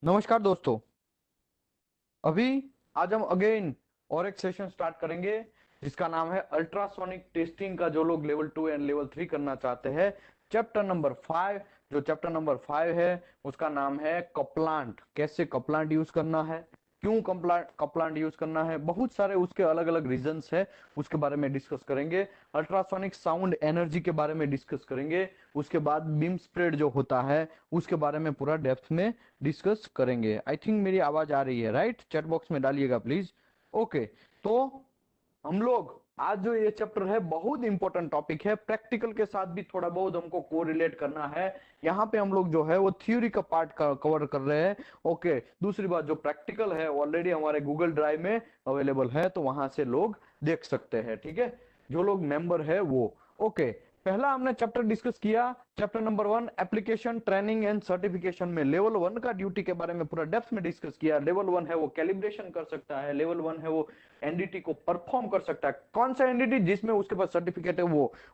नमस्कार दोस्तों। अभी आज हम अगेन और एक सेशन स्टार्ट करेंगे जिसका नाम है अल्ट्रासोनिक टेस्टिंग का। जो लोग लेवल 2 एंड लेवल 3 करना चाहते हैं, चैप्टर नंबर 5। जो चैप्टर नंबर 5 है उसका नाम है कपलांट। कैसे कपलांट यूज करना है, क्यों कपलांट कपलांट यूज करना है, बहुत सारे उसके अलग अलग रीजंस है, उसके बारे में डिस्कस करेंगे। अल्ट्रासोनिक साउंड एनर्जी के बारे में डिस्कस करेंगे। उसके बाद बीम स्प्रेड जो होता है उसके बारे में पूरा डेप्थ में डिस्कस करेंगे। आई थिंक मेरी आवाज आ रही है, राइट? चैट बॉक्स में डालिएगा प्लीज। ओके, तो हम लोग आज जो ये चैप्टर है बहुत इंपॉर्टेंट टॉपिक है। प्रैक्टिकल के साथ भी थोड़ा बहुत हमको कोरिलेट करना है। यहाँ पे हम लोग जो है वो थ्योरी का पार्ट कवर कर रहे हैं। ओके, दूसरी बात, जो प्रैक्टिकल है ऑलरेडी हमारे गूगल ड्राइव में अवेलेबल है, तो वहां से लोग देख सकते हैं। ठीक है, जो लोग मेंबर है वो। ओके, पहला हमने चैप्टर डिस्कस किया, chapter number 1 application training and certification में लेवल 1 का ड्यूटी के बारे में पूरा डेप्थ में डिस्कस किया। लेवल 1 है वो कैलिब्रेशन कर सकता है, लेवल 1 है वो एनडीटी को परफॉर्म कर सकता है। कौन सा एनडीटी? जिसमें उसके पास सर्टिफिकेट है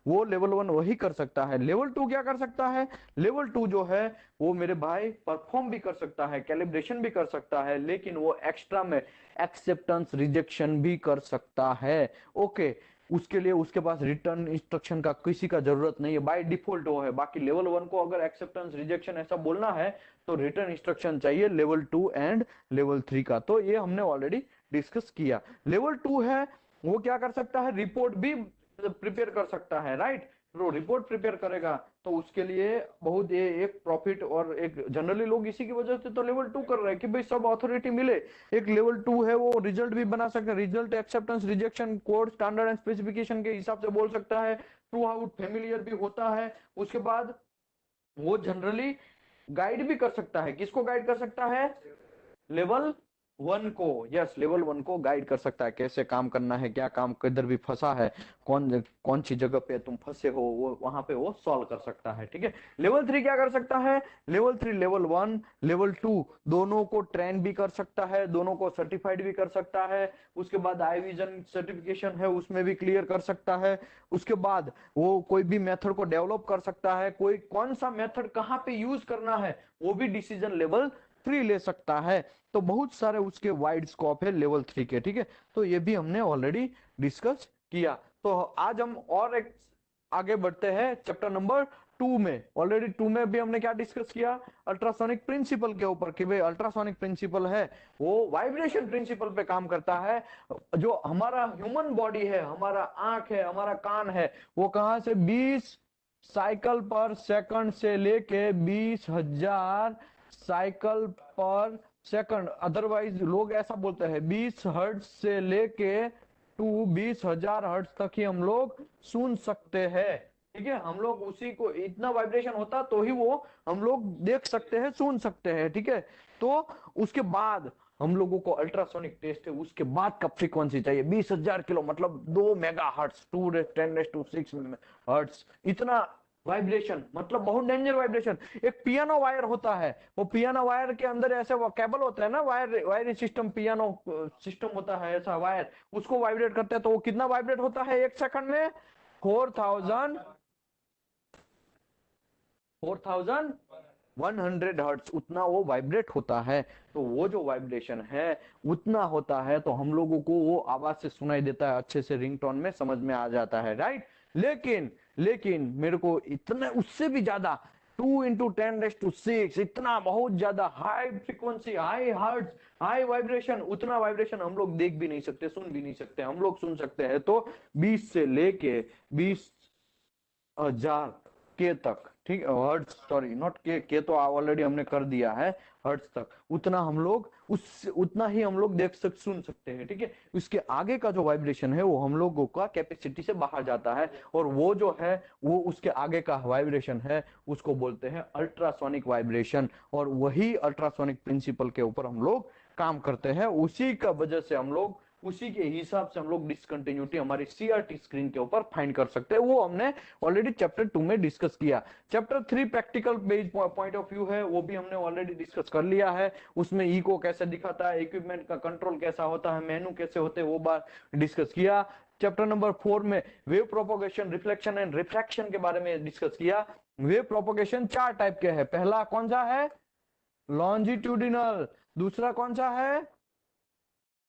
वो लेवल 1 वही कर सकता है। लेवल 2 क्या कर सकता है? लेवल 2 जो है वो मेरे भाई परफॉर्म भी कर सकता है, कैलिब्रेशन भी कर सकता है, लेकिन वो एक्स्ट्रा में एक्सेप्टेंस रिजेक्शन भी कर सकता है। ओके, उसके लिए उसके पास रिटर्न इंस्ट्रक्शन का किसी का जरूरत नहीं है, बाय डिफॉल्ट वो है। बाकी लेवल 1 को अगर एक्सेप्टेंस रिजेक्शन ऐसा बोलना है तो रिटर्न इंस्ट्रक्शन चाहिए लेवल 2 एंड लेवल 3 का। तो ये हमने ऑलरेडी डिस्कस किया। लेवल 2 है वो क्या कर सकता है? रिपोर्ट भी प्रिपेयर कर सकता है, राइट? तो रिपोर्ट प्रिपेयर करेगा तो उसके लिए बहुत ये एक प्रॉफिट, और एक जनरली लोग इसी की वजह से तो लेवल 2 कर रहे हैं कि भाई सब अथॉरिटी मिले। एक लेवल 2 है वो रिजल्ट भी बना सकता है, result acceptance rejection code standard and specification के हिसाब से बोल सकता है, थ्रू आउट फेमिलियर भी होता है। उसके बाद वो जनरली गाइड भी कर सकता है। किसको गाइड कर सकता है? लेवल 1 को। यस, लेवल 1 को गाइड कर सकता है कैसे काम करना है, क्या काम किधर भी फंसा है, कौन कौन सी जगह पे तुम फंसे हो, वो वहां पे वो सॉल्व कर सकता है। ठीक है, लेवल 3 क्या कर सकता है? लेवल 3 लेवल 1 लेवल 2 दोनों को ट्रेन भी कर सकता है, दोनों को सर्टिफाइड भी कर सकता है। उसके बाद आई विजन सर्टिफिकेशन है उसमें भी क्लियर कर सकता है। उसके बाद वो कोई भी मेथड को डेवलप कर सकता है, कोई कौन सा मेथड कहाँ पे यूज करना है वो भी डिसीजन लेवल 3 ले सकता है। तो बहुत सारे उसके वाइड स्कोप है लेवल 3 के। ठीक है, तो ये भी हमने ऑलरेडी डिस्कस किया। तो आज हम और एक आगे बढ़ते हैं चैप्टर नंबर 2 में। ऑलरेडी 2 में भी हमने क्या डिस्कस किया? अल्ट्रासोनिक प्रिंसिपल के ऊपर, कि भाई अल्ट्रासोनिक प्रिंसिपल है वो वाइब्रेशन प्रिंसिपल पे काम करता है। जो हमारा ह्यूमन बॉडी है, हमारा आंख है, हमारा कान है, वो कहां से 20 साइकिल पर सेकंड से लेके 20,000 साइकिल पर सेकंड, अदरवाइज लोग ऐसा बोलते हैं 20 हर्ट्ज से लेके टू 20,000 हर्ट्ज तक ही हम लोग सुन सकते हैं। ठीक है, हम लोग उसी को, इतना वाइब्रेशन होता तो ही वो हम लोग देख सकते हैं, सुन सकते हैं। ठीक है, तो उसके बाद हम लोगों को अल्ट्रासोनिक टेस्ट है, उसके बाद का फ्रीक्वेंसी चाहिए 20,000 किलो, मतलब 2 मेगा हर्ट्ज, 2 × 10⁻⁶ हर्ट्ज। इतना वाइब्रेशन, मतलब बहुत डेंजर वाइब्रेशन। एक पियानो वायर होता है, वो पियानो वायर के अंदर ऐसे वो केबल होता है ना, wire wire system, piano system होता है ऐसा वायर, उसको वाइब्रेट करते हैं तो वो कितना वाइब्रेट होता है एक सेकंड में? 4,100 हर्ट्ज, उतना वो वाइब्रेट होता है। तो वो जो वाइब्रेशन है उतना होता है, तो हम लोगों को वो आवाज से सुनाई देता है, अच्छे से रिंगटोन में समझ में आ जाता है, राइट? लेकिन लेकिन मेरे को इतना उससे भी ज्यादा 2 × 10⁻⁶, इतना बहुत ज्यादा high frequency, high hertz, high vibration, उतना वाइब्रेशन हम लोग देख भी नहीं सकते, सुन भी नहीं सकते। हम लोग सुन सकते हैं तो 20 से लेके 20,000 के तक। ठीक है, हर्ट्ज, सॉरी नॉट के तो ऑलरेडी हमने कर दिया है, हर्ट्ज तक उतना हम लोग, उस उतना ही हम लोग सुन सकते हैं। ठीक है, उसके आगे का जो वाइब्रेशन है वो हम लोगों का कैपेसिटी से बाहर जाता है, और वो जो है वो उसके आगे का वाइब्रेशन है उसको बोलते हैं अल्ट्रासोनिक वाइब्रेशन। और वही अल्ट्रासोनिक प्रिंसिपल के ऊपर हम लोग काम करते हैं, उसी का वजह से हम लोग, उसी के हिसाब से हम लोग डिसकंटिन्यूटी हमारी सीआरटी स्क्रीन के ऊपर फाइंड कर सकते हैं। वो हमने ऑलरेडी चैप्टर 2 में डिस्कस किया। Chapter 3 practical based point of view है, वो भी हमने ऑलरेडी डिस्कस कर लिया है। उसमें इको कैसे दिखाता है, इक्विपमेंट का कंट्रोल कैसा होता है, मेनू कैसे होते हैं, वो बात डिस्कस किया। चैप्टर नंबर 4 में wave propagation, reflection and refraction के बारे में डिस्कस किया। वेव प्रोपोगेशन 4 टाइप के हैं। पहला कौन सा है? लॉन्जिट्यूडिनल। दूसरा कौन सा है?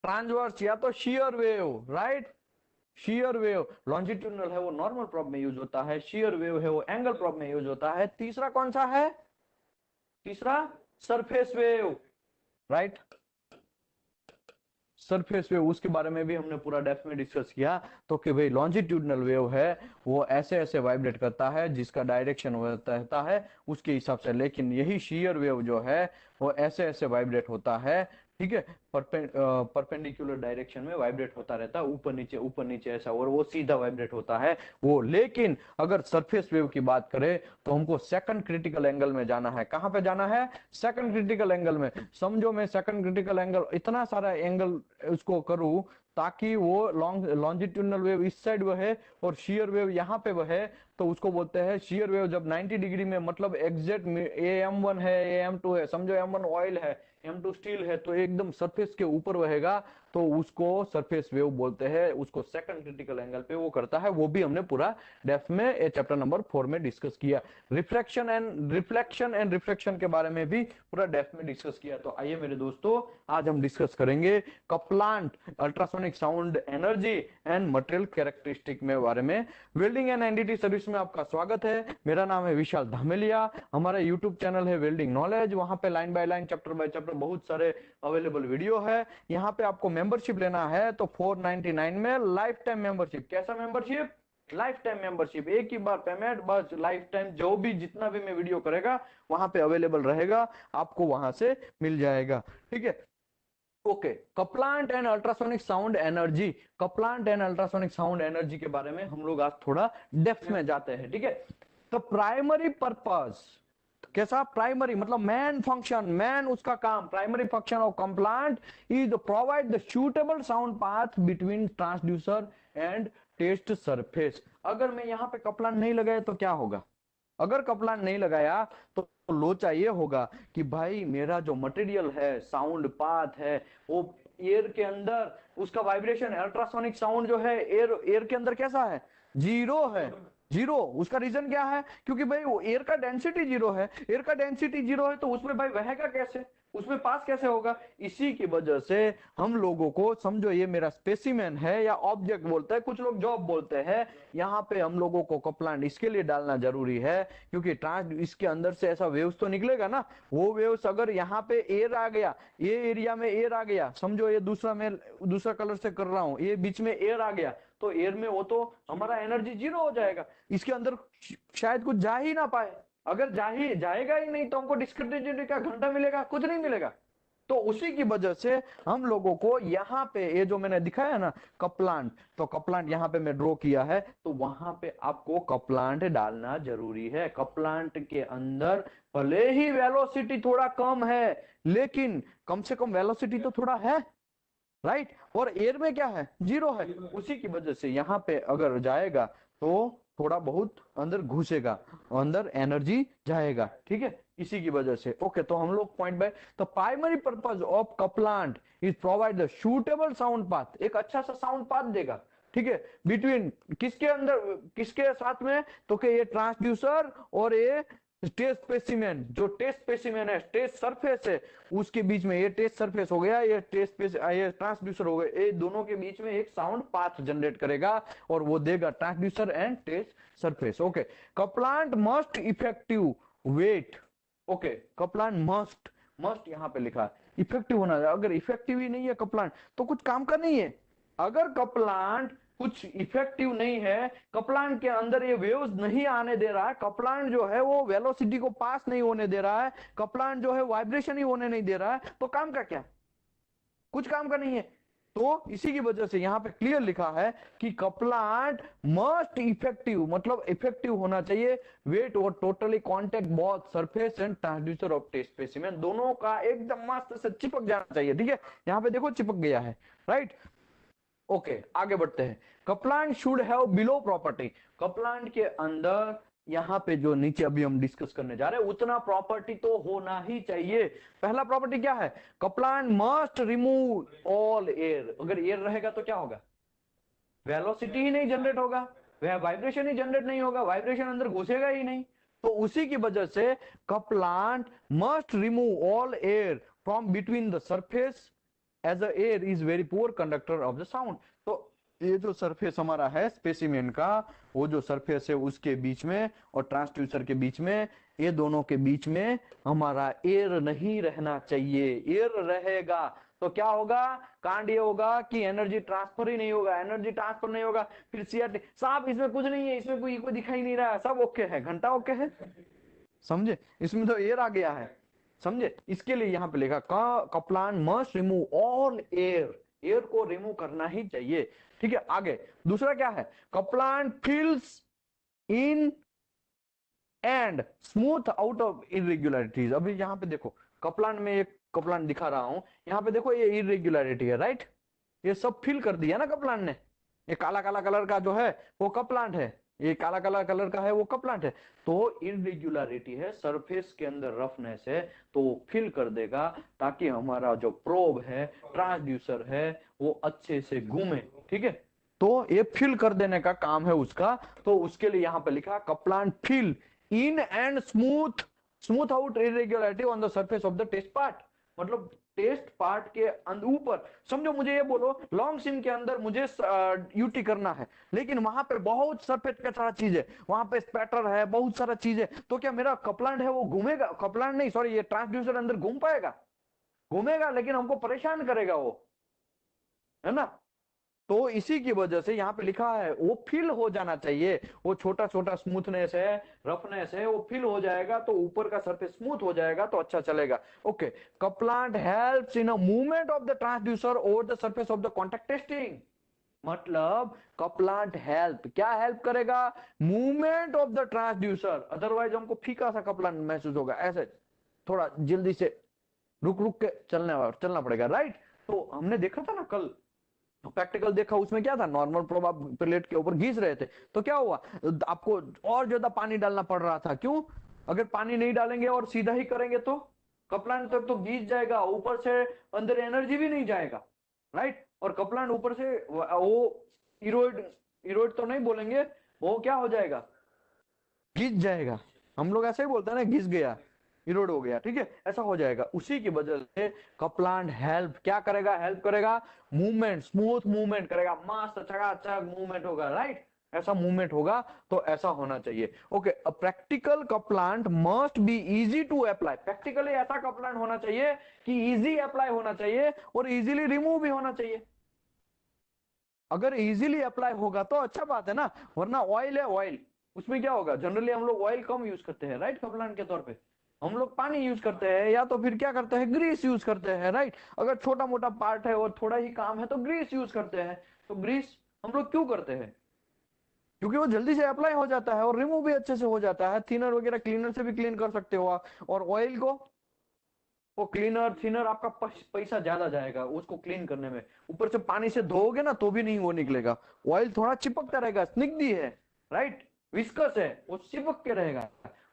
ट्रांसवर्स या तो shear wave, right. Shear wave, longitudinal है वो नॉर्मल प्रोब में यूज होता है, शियर वेव है वो एंगल प्रोब में यूज होता है। तीसरा कौन सा है? तीसरा surface wave, right. Surface wave, उसके बारे में भी हमने पूरा डेप्थ में डिस्कस किया। तो कि भाई लॉन्जिट्यूडिनल वेव है वो ऐसे ऐसे वाइब्रेट करता है, जिसका डायरेक्शन रहता है उसके हिसाब से। लेकिन यही शियर वेव जो है वो ऐसे ऐसे वाइब्रेट होता है, ठीक है, परपेंडिकुलर डायरेक्शन में वाइब्रेट होता रहता है, ऊपर नीचे ऐसा, और वो सीधा वाइब्रेट होता है वो। लेकिन अगर सरफेस वेव की बात करें तो हमको सेकंड क्रिटिकल एंगल में जाना है। कहां पे जाना है? सेकंड क्रिटिकल एंगल में। समझो मैं सेकंड क्रिटिकल एंगल इतना सारा एंगल उसको करूं ताकि वो लॉन्जिट्यूडनल वेव इस साइड वहे और शियर वेव यहाँ पे वहे, तो उसको बोलते हैं शियर वेव। जब 90 डिग्री में, मतलब एग्जैक्ट AM1 है, AM2 है, समझो M1 ऑयल है, M2 स्टील है, तो एकदम सरफेस के ऊपर वहेगा, तो उसको सरफेस वेव बोलते हैं। उसको सेकंड क्रिटिकल एंगल पे वो करता है। वो भी हमने पूरा डेप्थ में चैप्टर नंबर 4 में डिस्कस किया। रिफ्लेक्शन एंड रिफ्लेक्शन के बारे में भी पूरा डेप्थ में डिस्कस किया। तो आइए मेरे दोस्तों, आज हम डिस्कस करेंगे couplant, ultrasonic sound energy and material characteristic में बारे में। वेल्डिंग एंड एनडीटी सर्विस में आपका स्वागत है। मेरा नाम है विशाल धामेलिया। हमारा यूट्यूब चैनल है वेल्डिंग नॉलेज। वहां पे line by line, chapter by chapter बहुत सारे अवेलेबल वीडियो है। यहाँ पे आपको मेंबरशिप लेना है तो 499 में लाइफ टाइम मेंबरशिप। कैसा मेंबरशिप? लाइफ टाइम मेंबरशिप, एक ही बार पेमेंट, बस लाइफ टाइम जो भी जितना भी मैं वीडियो करेगा वहां पे अवेलेबल रहेगा, आपको वहां से मिल जाएगा, ठीक है। Okay, couplant and ultrasonic sound energy. Couplant and ultrasonic sound energy के बारे में हम लोग आज थोड़ा डेप्थ में जाते हैं, ठीक है। तो प्राइमरी पर्पस कैसा? प्राइमरी मतलब मेन फंक्शन, मेन उसका काम, primary function of couplant is provide the suitable sound path between transducer and test surface. अगर मैं यहाँ पे कपलांट नहीं लगाया तो क्या होगा? अगर कपलांट नहीं लगाया तो लोचा ये होगा कि भाई मेरा जो मटेरियल है, साउंड पाथ है, वो एयर के अंदर उसका वाइब्रेशन, अल्ट्रासोनिक साउंड जो है एयर के अंदर कैसा है? जीरो है। जीरो। उसका रीजन क्या है? क्योंकि भाई वो एयर का डेंसिटी जीरो है। एयर का डेंसिटी जीरो है तो उसमें भाई बहेगा कैसे? उसमें पास कैसे होगा? इसी की वजह से हम लोगों को, समझो ये मेरा स्पेसिमेन है या ऑब्जेक्ट बोलते हैं, कुछ लोग जॉब बोलते हैं, यहाँ पे हम लोगों को कपलांट इसके लिए डालना जरूरी है क्योंकि ट्रांस इसके अंदर से ऐसा वेव्स तो निकलेगा ना। वो वेव्स अगर यहाँ पे एयर आ गया, ये एरिया में एयर आ गया, समझो ये दूसरा, मैं दूसरा कलर से कर रहा हूँ, ये बीच में एयर आ गया, तो एयर में वो तो हमारा एनर्जी जीरो हो जाएगा। इसके अंदर शायद कुछ जा ही ना पाए। अगर जाएगा ही नहीं तो हमको डिस्क्रिप्टिविटी का घंटा मिलेगा? कुछ नहीं मिलेगा। तो उसी की वजह से हम लोगों को यहाँ पे ये जो मैंने दिखाया ना कपलांट, तो कपलांट यहाँ पे मैं ड्रॉ किया है, तो वहां पे आपको कपलांट डालना जरूरी है। कपलांट के अंदर भले ही वेलोसिटी थोड़ा कम है, लेकिन कम से कम वेलोसिटी तो थोड़ा है, राइट। और एयर में क्या है? जीरो है। उसी की वजह से यहाँ पे अगर जाएगा तो थोड़ा बहुत अंदर घुसेगा, अंदर एनर्जी जाएगा, ठीक है, इसी की वजह से। ओके, तो हम लोग पॉइंट बाय, तो primary purpose of couplant is provide the suitable sound path, एक अच्छा सा साउंड पाथ देगा, ठीक है, बिटवीन किसके अंदर, किसके साथ में? तो कि ये ट्रांसड्यूसर और ये टेस्ट स्पेसिमेन, जो टेस्ट स्पेसिमेन है, टेस्ट सरफेस है, उसके बीच में, ये टेस्ट सरफेस हो गया, ये ये ट्रांसड्यूसर हो गया, ये दोनों के बीच में एक साउंड पाथ जनरेट करेगा और वो देगा transducer and test surface. Okay, couplant must effective wet. Okay, couplant must, must यहाँ पे लिखा है, इफेक्टिव होना चाहिए। अगर इफेक्टिव ही नहीं है कपलांट तो कुछ काम का नहीं है। अगर कपलांट कुछ इफेक्टिव नहीं है, कपलांट के अंदर ये वेव्स नहीं आने दे रहा है, कपलांट जो है वो वेलोसिटी को पास नहीं होने दे रहा है, कपलांट जो है वाइब्रेशन ही होने नहीं दे रहा है, तो काम का क्या? कुछ काम का नहीं है। तो इसी की वजह से यहाँ पे क्लियर लिखा है कि कपलांट मस्ट इफेक्टिव, मतलब इफेक्टिव होना चाहिए, वेट और totally contact both surface and transducer of test specimen, दोनों का एकदम मस्त से चिपक जाना चाहिए, ठीक है। यहाँ पे देखो चिपक गया है, राइट। ओके, आगे बढ़ते हैं। कपलांट शुड हैव बिलो प्रॉपर्टी। कपलांट के अंदर यहाँ पे जो नीचे अभी हम डिस्कस करने जा रहे हैं उतना प्रॉपर्टी तो होना ही चाहिए। पहला प्रॉपर्टी क्या है? कपलांट मस्ट रिमूव ऑल एयर। अगर एयर रहेगा तो क्या होगा? वेलोसिटी ही नहीं जनरेट होगा, वह वाइब्रेशन ही जनरेट नहीं होगा, वाइब्रेशन अंदर घुसेगा ही नहीं। तो उसी की वजह से couplant must remove all air from between the surface as a air is very poor conductor of the sound. तो ये जो सरफेस हमारा है स्पेसिमेन का, वो जो सरफेस है उसके बीच में और ट्रांसड्यूसर के बीच में, ये दोनों के बीच में हमारा एयर नहीं रहना चाहिए। एयर रहेगा तो क्या होगा, कांड ये होगा कि एनर्जी ट्रांसफर ही नहीं होगा, एनर्जी ट्रांसफर नहीं होगा, फिर सीआरटी साहब इसमें कुछ नहीं है, इसमें कोई दिखाई नहीं रहा है, सब ओके है, घंटा ओके है, समझे, इसमें तो एयर आ गया है, समझे। इसके लिए यहाँ पे लिखा couplant must remove all air, air को रिमूव करना ही चाहिए, ठीक है। आगे दूसरा क्या है, couplant fills in and smooth out of irregularities. अभी यहाँ पे देखो कपलान में एक कपलान दिखा रहा हूं, यहाँ पे देखो ये इरेग्युलरिटी है, राइट, ये सब फिल कर दिया ना कपलान ने, ये काला काला कलर का जो है वो कपलांट है, ये काला काला कलर का है वो कपलांट है। तो इरेग्युलरिटी है, सरफेस के अंदर रफनेस है, तो वो फिल कर देगा ताकि हमारा जो प्रोब है, ट्रांसड्यूसर है, वो अच्छे से घूमे, ठीक है। तो ये फिल कर देने का काम है उसका। तो उसके लिए यहाँ पे लिखा couplant fill in and smooth out irregularity on the surface of the test part. मतलब टेस्ट पार्ट के ऊपर, समझो मुझे ये बोलो लॉन्ग सिम के अंदर मुझे यूटी करना है, लेकिन वहां पे बहुत सरफेस का सारा चीज है, वहां पे स्पैटर है, बहुत सारा चीज है, तो क्या मेरा कपलांट है वो घूमेगा, कपलांट नहीं सॉरी, ये ट्रांसड्यूसर अंदर घूम पाएगा, घूमेगा लेकिन हमको परेशान करेगा वो, है ना। तो इसी की वजह से यहाँ पे लिखा है वो फिल हो जाना चाहिए, वो छोटा छोटा स्मूथनेस है, रफनेस है, वो फिल हो जाएगा तो ऊपर का सरफेस स्मूथ हो जाएगा तो अच्छा चलेगा। Okay, couplant helps in a movement of the transducer over the surface of the contact testing. मतलब कपलांट हेल्प क्या हेल्प करेगा, movement of the transducer, otherwise हमको फीका सा कपलांट महसूस होगा, ऐसे थोड़ा जल्दी से रुक रुक के चलना पड़ेगा, राइट। तो हमने देखा था ना कल प्रैक्टिकल देखा, उसमें क्या था, नॉर्मल प्रोब आप प्लेट के ऊपर घिस रहे थे, तो क्या हुआ, आपको और ज्यादा पानी डालना पड़ रहा था, क्यों, अगर पानी नहीं डालेंगे और सीधा ही करेंगे तो कपलान तक तो घिस जाएगा, ऊपर से अंदर एनर्जी भी नहीं जाएगा, राइट। और कपलान ऊपर से वो इरोड इरोड तो नहीं बोलेंगे, वो क्या हो जाएगा, घिस जाएगा, हम लोग ऐसे ही बोलते हैं ना, घिस गया, इरोड हो गया, ठीक है, ऐसा हो जाएगा। उसी की वजह से कपलांट हेल्प क्या करेगा, हेल्प करेगा, मूवमेंट, स्मूथ मूवमेंट करेगा, मस्त चकाचक मूवमेंट होगा, राइट, ऐसा मूवमेंट होगा, तो ऐसा होना चाहिए। Okay, a practical couplant must be easy to apply, practically ऐसा कपलांट होना चाहिए कि इजी अप्लाई होना चाहिए और इजीली रिमूव भी होना चाहिए। अगर इजीली अप्लाई होगा तो अच्छा बात है ना, वरना ऑयल है, ऑयल उसमें क्या होगा, जनरली हम लोग ऑयल कम यूज करते हैं, राइट, कपलान के तौर पे हम लोग पानी यूज करते हैं या तो फिर क्या करते हैं, ग्रीस यूज करते हैं, राइट। अगर छोटा मोटा पार्ट है और थोड़ा ही काम है तो ग्रीस यूज करते हैं। तो ग्रीस हम लोग क्यों करते हैं, क्योंकि वो जल्दी से अप्लाई हो जाता है और रिमूव भी अच्छे से हो जाता है, थिनर वगैरह क्लीनर से भी क्लीन कर सकते हो आप। और ऑयल को, वो क्लीनर थिनर आपका पैसा ज्यादा जाएगा उसको क्लीन करने में, ऊपर से पानी से धोओगे ना तो भी नहीं वो निकलेगा, ऑयल थोड़ा चिपकता रहेगा, स्निग्धी है, राइट, विस्कस है, वो चिपक के रहेगा,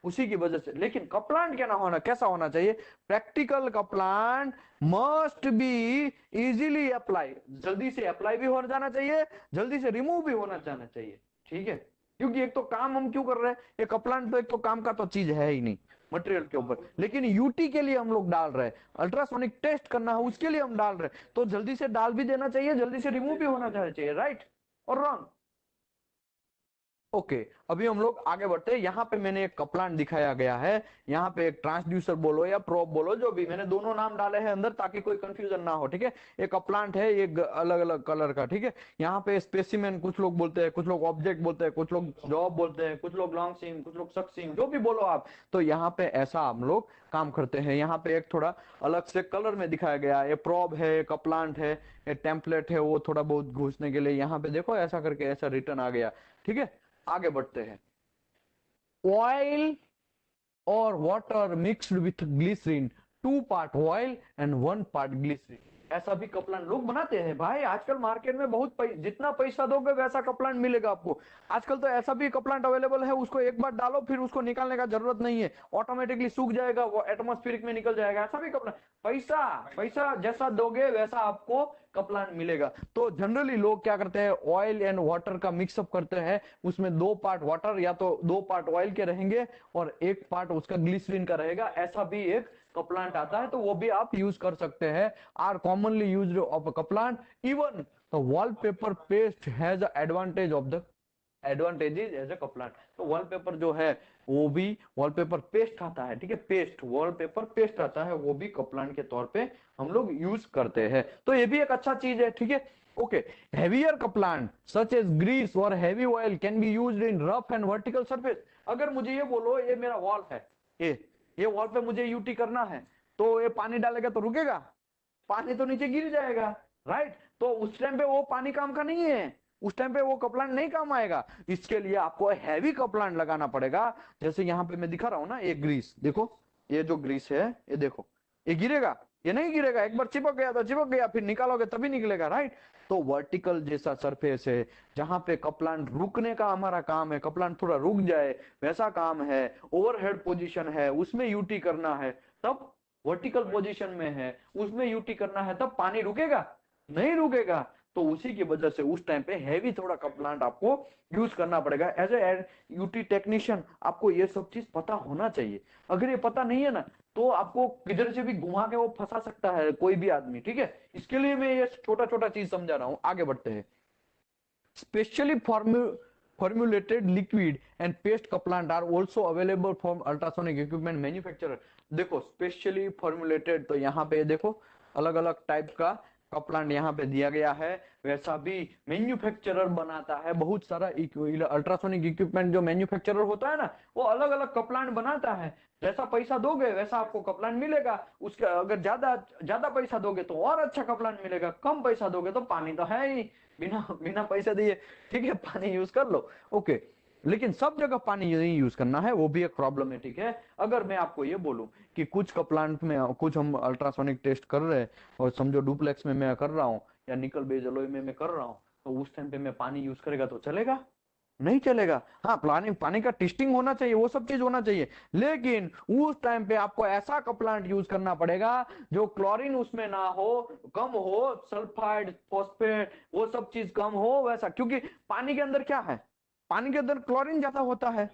उसी की वजह से। लेकिन कपलांट क्या ना होना, कैसा होना चाहिए, practical couplant must be easily apply, जल्दी से अप्लाई भी हो जाना चाहिए, जल्दी से रिमूव भी होना जाना चाहिए, ठीक है। क्योंकि एक तो काम हम क्यों कर रहे हैं, ये कपलांट तो एक तो काम का तो चीज है ही नहीं मटेरियल के ऊपर, लेकिन यूटी के लिए हम लोग डाल रहे हैं, अल्ट्रासोनिक टेस्ट करना है उसके लिए हम डाल रहे हैं, तो जल्दी से डाल भी देना चाहिए, जल्दी से रिमूव भी होना चाहिए, राइट और रॉन्ग। ओके, अभी हम लोग आगे बढ़ते हैं। यहाँ पे मैंने एक कपलांट दिखाया गया है, यहाँ पे एक ट्रांसड्यूसर बोलो या प्रोब बोलो, जो भी, मैंने दोनों नाम डाले हैं अंदर ताकि कोई कंफ्यूजन ना हो, ठीक है। एक कपलांट है, एक अलग अलग कलर का, ठीक है। यहाँ पे स्पेसिमेन कुछ लोग बोलते हैं, कुछ लोग ऑब्जेक्ट बोलते हैं, कुछ लोग जॉब बोलते हैं, कुछ लोग लॉन्ग सिम, कुछ लोग शॉर्ट सिम, जो भी बोलो आप। तो यहाँ पे ऐसा हम लोग काम करते हैं। यहाँ पे एक थोड़ा अलग से कलर में दिखाया गया है, ये प्रोब है, कपलांट है, ये टेम्पलेट है, वो थोड़ा बहुत घुसने के लिए यहाँ पे देखो ऐसा करके ऐसा रिटर्न आ गया, ठीक है। आगे बढ़ते हैं। ऑयल और water mixed with glycerine, 2 part oil and 1 part glycerine. ऐसा भी कपलान लोग बनाते हैं भाई। आजकल मार्केट में बहुत जितना पैसा दोगे वैसा कपलान मिलेगा आपको। आजकल तो ऐसा भी कपलान अवेलेबल है, उसको एक बार डालो फिर उसको निकालने का जरूरत नहीं है, ऑटोमेटिकली सूख जाएगा, वो एटमॉस्फेरिक में निकल जाएगा। ऐसा भी कपलान, पैसा पैसा जैसा दोगे वैसा आपको कपलान मिलेगा। तो जनरली लोग क्या करते हैं, ऑयल एंड वाटर का मिक्सअप करते हैं, उसमें 2 पार्ट वाटर या तो 2 पार्ट ऑयल के रहेंगे और 1 पार्ट उसका ग्लिसरीन का रहेगा। ऐसा भी एक कपलांट आता है, तो वो भी आप यूज कर सकते हैं। Are commonly used of a couplant. Even the wallpaper paste has advantage of the advantages as a couplant. तो वॉलपेपर जो है वो भी वॉलपेपर पेस्ट आता है, ठीक है, पेस्ट वॉलपेपर पेस्ट आता है, वो भी कपलांट के तौर पे हम लोग यूज करते हैं। तो ये भी एक अच्छा चीज है, ठीक है। Okay, heavier couplant such as grease और heavy oil can be used in rough and vertical surface. अगर मुझे ये बोलो ये मेरा वॉल है, ये वॉल पे मुझे यूटी करना है, तो ये पानी डालेगा तो रुकेगा? पानी तो नीचे गिर जाएगा, राइट। तो उस टाइम पे वो पानी काम का नहीं है, उस टाइम पे वो कपलांट नहीं काम आएगा। इसके लिए आपको हैवी कपलांट लगाना पड़ेगा। जैसे यहाँ पे मैं दिखा रहा हूँ ना, ये ग्रीस देखो, ये जो ग्रीस है ये देखो, ये गिरेगा? ये नहीं गिरेगा, एक बार चिपक गया तो चिपक गया, फिर निकालोगे तभी निकलेगा, राइट। तो वर्टिकल जैसा सरफेस है जहां पे कपलांट रुकने का हमारा काम है, कपलांट थोड़ा रुक जाए वैसा काम है, ओवरहेड पोजीशन है उसमें यूटी करना है, तब वर्टिकल पोजीशन में है उसमें यूटी करना है, तब पानी रुकेगा? नहीं रुकेगा। तो उसी की वजह से उस टाइम पे हैवी थोड़ा कपलांट आपको यूज करना पड़ेगा। एज ए यूटी टेक्नीशियन आपको ये सब चीज पता होना चाहिए। अगर ये पता नहीं है ना, तो आपको किधर से भी घुमा के वो फंसा सकता है कोई भी आदमी, ठीक है। इसके लिए मैं ये छोटा छोटा चीज समझा रहा हूँ। आगे बढ़ते हैं। Specially formulated liquid and paste coolant are also available from ultrasonic equipment manufacturer। देखो स्पेशली फॉर्मुलेटेड, तो यहाँ पे देखो अलग अलग टाइप का कपलांट यहाँ पे दिया गया है। वैसा भी मैन्युफैक्चरर बनाता है बहुत सारा अल्ट्रासोनिक इक्विपमेंट। जो मैन्युफैक्चरर होता है ना, वो अलग अलग कपलांट बनाता है। जैसा पैसा दोगे वैसा आपको कपलांट मिलेगा। उसका अगर ज्यादा ज्यादा पैसा दोगे तो और अच्छा कपलांट मिलेगा, कम पैसा दोगे तो पानी तो है ही, बिना बिना पैसे दिए, ठीक है, पानी यूज कर लो। ओके, लेकिन सब जगह पानी नहीं यूज करना है, वो भी एक प्रॉब्लमेटिक है। अगर मैं आपको ये बोलूं कि कुछ का प्लांट में कुछ हम अल्ट्रासोनिक टेस्ट कर रहे हैं, और समझो डुप्लेक्स में मैं कर रहा हूँ या निकल बेस एलॉय में मैं कर रहा हूँ, तो उस टाइम पे मैं पानी यूज करेगा तो चलेगा? नहीं चलेगा। हाँ, पानी पानी का टेस्टिंग होना चाहिए, वो सब चीज होना चाहिए, लेकिन उस टाइम पे आपको ऐसा कपलांट यूज करना पड़ेगा जो क्लोरीन उसमें ना हो, कम हो, सल्फाइड फॉस्फेट वो सब चीज कम हो वैसा। क्योंकि पानी के अंदर क्या है, पानी के अंदर क्लोरीन ज्यादा होता है,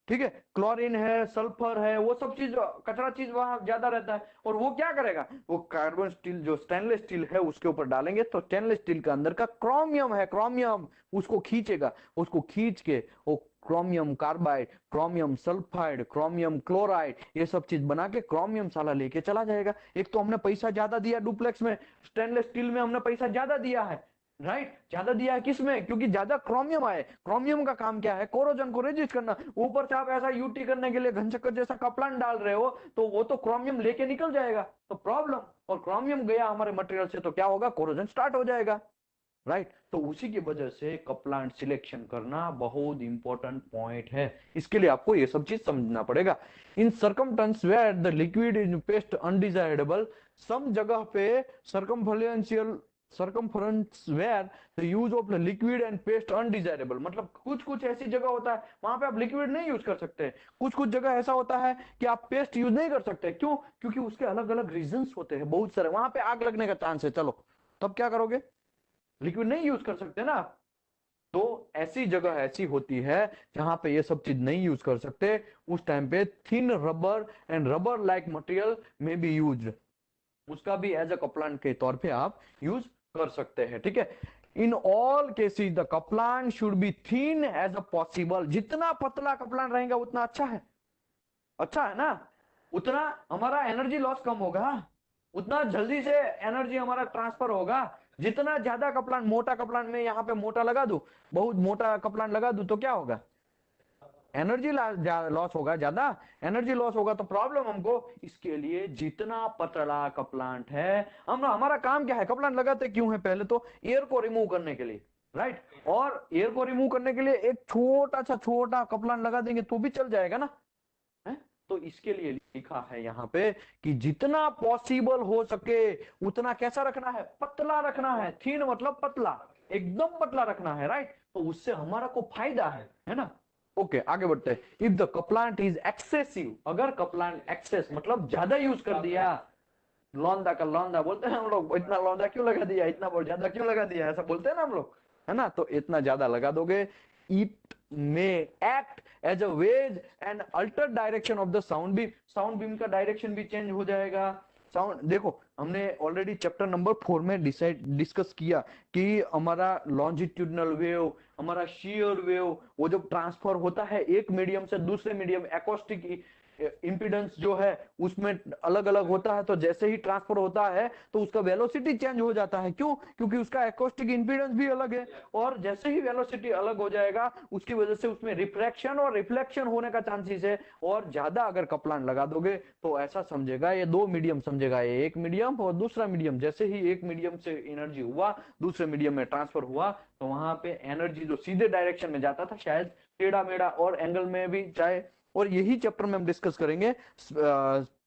ठीक है, क्लोरीन है, सल्फर है, वो सब चीज कचरा चीज वहां ज्यादा रहता है। और वो क्या करेगा, वो कार्बन स्टील जो स्टेनलेस स्टील है उसके ऊपर डालेंगे, तो स्टेनलेस स्टील के अंदर का क्रोमियम है, क्रोमियम उसको खींचेगा, उसको खींच के वो chromium carbide, chromium sulphide, chromium chloride, ये सब चीज बना के क्रोमियम साला लेके चला जाएगा। एक तो हमने पैसा ज्यादा दिया डुप्लेक्स में, स्टेनलेस स्टील में हमने पैसा ज्यादा दिया है, राइट, ज्यादा दिया है किसमें, क्योंकि ज्यादा क्रोमियम आए। क्रोमियम का काम क्या है, कोरोजन को रेजिस्ट करना। ऊपर से आप ऐसा यूटी करने के लिए घनचक्कर जैसा कपलान डाल रहे हो, तो वो तो क्रोमियम लेके निकल जाएगा, तो प्रॉब्लम। और क्रोमियम गया हमारे मटेरियल से तो क्या होगा, कोरोजन स्टार्ट हो जाएगा, राइट। तो उसी की वजह से कपलांट सिलेक्शन करना बहुत इंपॉर्टेंट पॉइंट है। इसके लिए आपको ये सब चीज समझना पड़ेगा। In circumstances where the liquid in paste undesirable, some जगह पे circumferential circumference where the use of the liquid and paste undesirable, मतलब कुछ कुछ ऐसी जगह होता है वहां पे आप लिक्विड नहीं यूज कर सकते। कुछ कुछ जगह ऐसा होता है कि आप पेस्ट यूज नहीं कर सकते। क्यों? क्योंकि उसके अलग अलग रीजंस होते हैं बहुत सारे, वहां पे आग लगने का चांस है। चलो, तब क्या करोगे, लिक्विड नहीं यूज कर सकते ना। तो ऐसी जगह ऐसी होती है जहां पे ये सब चीज नहीं यूज कर सकते, उस टाइम पे thin rubber and rubber like material में बी यूज, उसका भी एज अ कपलांट के तौर पे आप यूज कर सकते हैं, ठीक है। In all cases the couplant should be thin as a possible. जितना पतला कपलांट रहेगा उतना अच्छा है, अच्छा है ना। उतना हमारा एनर्जी लॉस कम होगा, उतना जल्दी से एनर्जी हमारा ट्रांसफर होगा। जितना ज्यादा कपलान, मोटा कपलान में यहाँ पे मोटा लगा दूं, बहुत मोटा कपलान लगा दूं, तो क्या होगा, एनर्जी लॉस होगा, ज्यादा एनर्जी लॉस होगा, तो प्रॉब्लम हमको। इसके लिए जितना पतला कपलांट है, हम हमारा काम क्या है, कपलांट लगाते क्यों है, पहले तो एयर को रिमूव करने के लिए, राइट। और एयर को रिमूव करने के लिए एक छोटा सा छोटा कपलांट लगा देंगे तो भी चल जाएगा ना, है? तो इसके लिए लिखा है यहाँ पे कि जितना पॉसिबल हो सके उतना कैसा रखना है, पतला रखना है। थीन मतलब पतला, एकदम पतला रखना है, राइट। तो उससे हमारा को फायदा है ना। ओके, आगे बढ़ते हैं। इफ द कपलांट इज एक्सेसिव, अगर कपलांट एक्सेस मतलब ज्यादा यूज कर दिया, लौंदा का लौंदा बोलते हैं हम लोग, इतना लौंदा क्यों लगा दिया, इतना बहुत ज्यादा क्यों लगा दिया, ऐसा बोलते हैं ना हम लोग, है ना। तो इतना ज्यादा लगा दोगे, it may act as a wedge and alter direction of the sound beam, sound beam का डायरेक्शन भी चेंज हो जाएगा। साउंड देखो, हमने ऑलरेडी चैप्टर नंबर 4 में डिस्कस किया कि हमारा लॉन्जिट्यूडनल वेव, हमारा शेयर वेव, वो जब ट्रांसफर होता है एक मीडियम से दूसरे मीडियम, एकॉस्टिक इंपीडेंस जो है उसमें अलग अलग होता है, तो जैसे ही ट्रांसफर होता है तो उसका वेलोसिटी चेंज हो जाता है। क्यों? क्योंकि उसका एकॉस्टिक इंपीडेंस भी अलग है, और जैसे ही वेलोसिटी अलग हो जाएगा उसकी वजह से उसमें रिफ्रैक्शन और रिफ्लेक्शन होने का चांसेस है। और ज्यादा अगर कपलान लगा दोगे तो ऐसा समझेगा, ये दो मीडियम समझेगा, ये एक मीडियम और दूसरा मीडियम, जैसे ही एक मीडियम से एनर्जी हुआ दूसरे मीडियम में ट्रांसफर हुआ तो वहां पे एनर्जी जो सीधे डायरेक्शन में जाता था शायद टेढ़ा मेढ़ा और एंगल में भी जाए। और यही चैप्टर में हम डिस्कस करेंगे,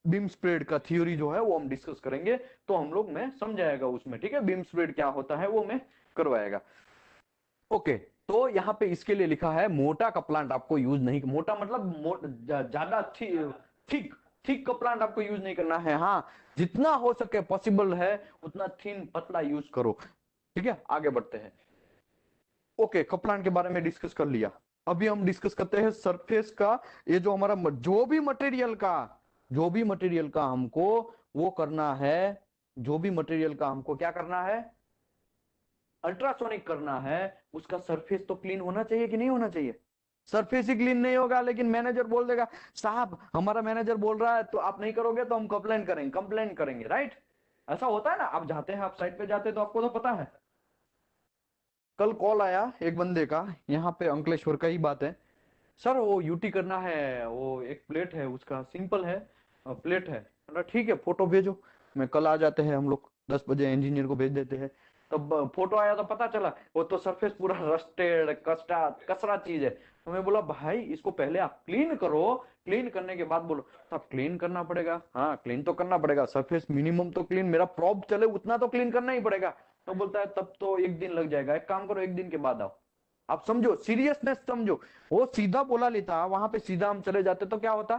बीम स्प्रेड का थ्योरी जो है वो हम डिस्कस करेंगे, तो हम लोग में समझाएगा उसमें, ठीक है। बीम स्प्रेड क्या होता है वो मैं करवाएगा। ओके, तो यहाँ पे इसके लिए लिखा है मोटा कपलांट आपको यूज नहीं, मोटा मतलब ज्यादा थिक थिक कपलांट आपको यूज नहीं करना है। हाँ, जितना हो सके पॉसिबल है उतना थिन पतला यूज करो, ठीक है। आगे बढ़ते हैं। ओके, कपलांट के बारे में डिस्कस कर लिया। अभी हम डिस्कस करते हैं सरफेस का। ये जो हमारा जो भी मटेरियल का हमको वो करना है, जो भी मटेरियल का हमको क्या करना है, अल्ट्रासोनिक करना है, उसका सरफेस तो क्लीन होना चाहिए कि नहीं होना चाहिए। सरफेस ही क्लीन नहीं होगा, लेकिन मैनेजर बोल देगा, साहब हमारा मैनेजर बोल रहा है तो आप नहीं करोगे तो हम कंप्लेन करेंगे, राइट। ऐसा होता है ना, आप जाते हैं, आप साइट पे जाते हैं तो आपको तो पता है। कल कॉल आया एक बंदे का, यहाँ पे अंकलेश्वर का ही बात है, सर वो यूटी करना है, वो एक प्लेट है उसका, सिंपल है प्लेट है। मतलब ठीक है, फोटो भेजो। मैं कल आ जाते हैं हम लोग, 10 बजे इंजीनियर को भेज देते हैं। तब फोटो आया तो पता चला वो तो सरफेस पूरा रस्टेड कस्टा कसरा चीज है। तो मैं बोला भाई इसको पहले आप क्लीन करो, क्लीन करने के बाद बोलो। तो आप क्लीन करना पड़ेगा, हाँ क्लीन तो करना पड़ेगा, सरफेस मिनिमम तो क्लीन, मेरा प्रॉप चले उतना तो क्लीन करना ही पड़ेगा। तो बोलता है तब तो एक दिन लग जाएगा, एक काम करो एक दिन के बाद आओ। आप समझो, सीरियसनेस समझो। वो सीधा बोला लेता, वहां पे सीधा हम चले जाते तो क्या होता,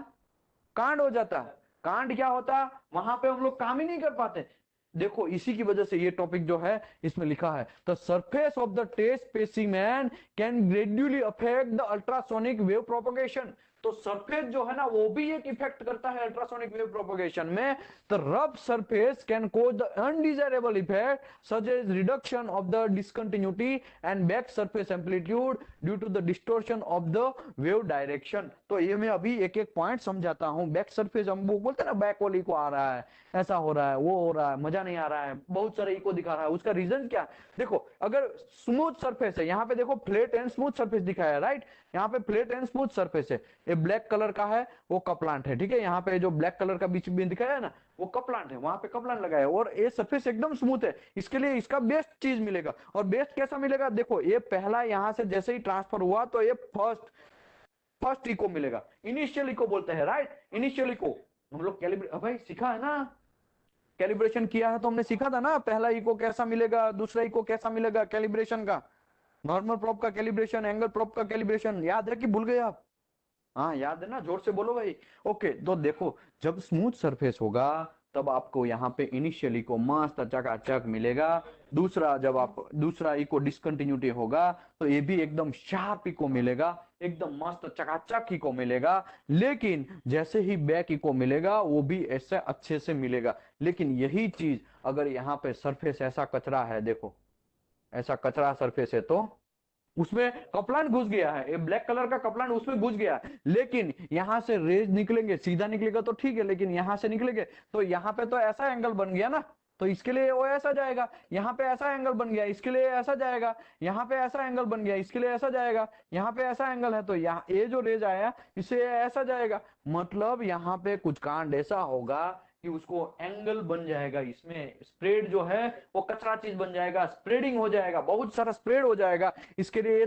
कांड हो जाता। कांड क्या होता, वहां पे हम लोग काम ही नहीं कर पाते। देखो इसी की वजह से ये टॉपिक जो है इसमें लिखा है, the surface of the test specimen can gradually affect the ultrasonic wave propagation. तो सरफेस जो है ना वो भी एक इफेक्ट करता है अल्ट्रासोनिक वेव प्रोपगेशन में। The rough surface can cause the undesirable effect such as reduction of the discontinuity and back surface amplitude due to the distortion of the wave direction. तो ये मैं अभी एक एक पॉइंट समझाता हूं। बैक सरफेस हम वो बोलते हैं ना, बैक वाली को आ रहा है, ऐसा हो रहा है, वो हो रहा है, मजा नहीं आ रहा है, बहुत सारे इको दिखा रहा है, उसका रीजन क्या। देखो अगर स्मूथ सरफेस है, यहाँ पे देखो फ्लैट एंड स्मूथ सरफेस दिखाया है, राइट। यहाँ पे फ्लैट एंड स्मूथ सरफेस है, ये ब्लैक कलर का है वो कपलांट है, ठीक है। यहाँ पे जो ब्लैक कलर का बीच में दिखाया है ना वो कपलांट है, वहां पे कपलांट लगा है, और ये सरफेस एकदम स्मूथ है। इसके लिए इसका बेस्ट चीज मिलेगा, और बेस्ट कैसा मिलेगा, देखो ये पहला यहाँ से जैसे ही ट्रांसफर हुआ तो ये फर्स्ट इको मिलेगा, इनिशियल इको बोलते हैं, राइट। इनिशियल इको हम लोग कैलिब्रेट भाई सीखा है ना, कैलिब्रेशन किया है तो हमने सीखा था ना, पहला इको कैसा मिलेगा, दूसरा इको कैसा मिलेगा, कैलिब्रेशन का, नॉर्मल प्रोब का कैलिब्रेशन, एंगल प्रोब का कैलिब्रेशन, याद है कि भूल गए आप। हाँ याद है ना, जोर से बोलो भाई। ओके, तो देखो जब स्मूथ सरफेस होगा तब आपको यहाँ पे इनिशियली को मस्त चकाचक मिलेगा। दूसरा इको डिसकंटिन्यूटी होगा तो ये भी एकदम शार्प इको मिलेगा, एकदम मस्त चकाचक इको मिलेगा। लेकिन जैसे ही बैक इको मिलेगा वो भी ऐसे अच्छे से मिलेगा। लेकिन यही चीज अगर यहाँ पे सरफेस ऐसा कचरा है, देखो ऐसा कचरा सरफेस है, तो उसमें कपलान घुस गया है, ये ब्लैक कलर का कपलान उसमें घुस गया है, लेकिन यहां से रेज निकलेंगे, सीधा निकलेगा तो ठीक है, लेकिन यहां से निकलेंगे तो यहाँ पे तो ऐसा एंगल बन गया ना, तो इसके लिए वो ऐसा जाएगा, यहाँ पे ऐसा एंगल बन गया इसके लिए ऐसा जाएगा, यहाँ पे ऐसा एंगल बन गया इसके लिए ऐसा जाएगा, यहाँ पे ऐसा एंगल है तो यहाँ ये जो रेज आया इससे ऐसा जाएगा। मतलब यहाँ पे कुछ कांड ऐसा होगा कि उसको एंगल बन जाएगा, इसमें स्प्रेड जो है वो कचरा चीज बन जाएगा, स्प्रेडिंग हो जाएगा, बहुत सारा स्प्रेड हो जाएगा। इसके लिए ये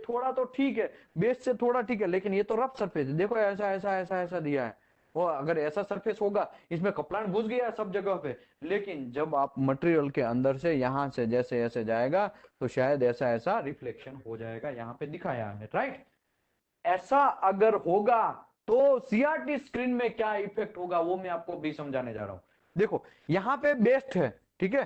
थोड़ा तो ठीक है, बेस से थोड़ा ठीक है, लेकिन ये तो रफ सरफेस है। देखो ऐसा ऐसा ऐसा ऐसा दिया है, वो अगर ऐसा सरफेस होगा, इसमें कपड़ान घुस गया सब जगह पे, लेकिन जब आप मटेरियल के अंदर से यहां से जैसे ऐसे जाएगा तो शायद ऐसा ऐसा रिफ्लेक्शन हो जाएगा, यहां पे दिखाया है, राइट। ऐसा अगर होगा तो सीआरटी स्क्रीन में क्या इफेक्ट होगा वो मैं आपको भी समझाने जा रहा हूं। देखो यहां पे बेस्ट है, ठीक है।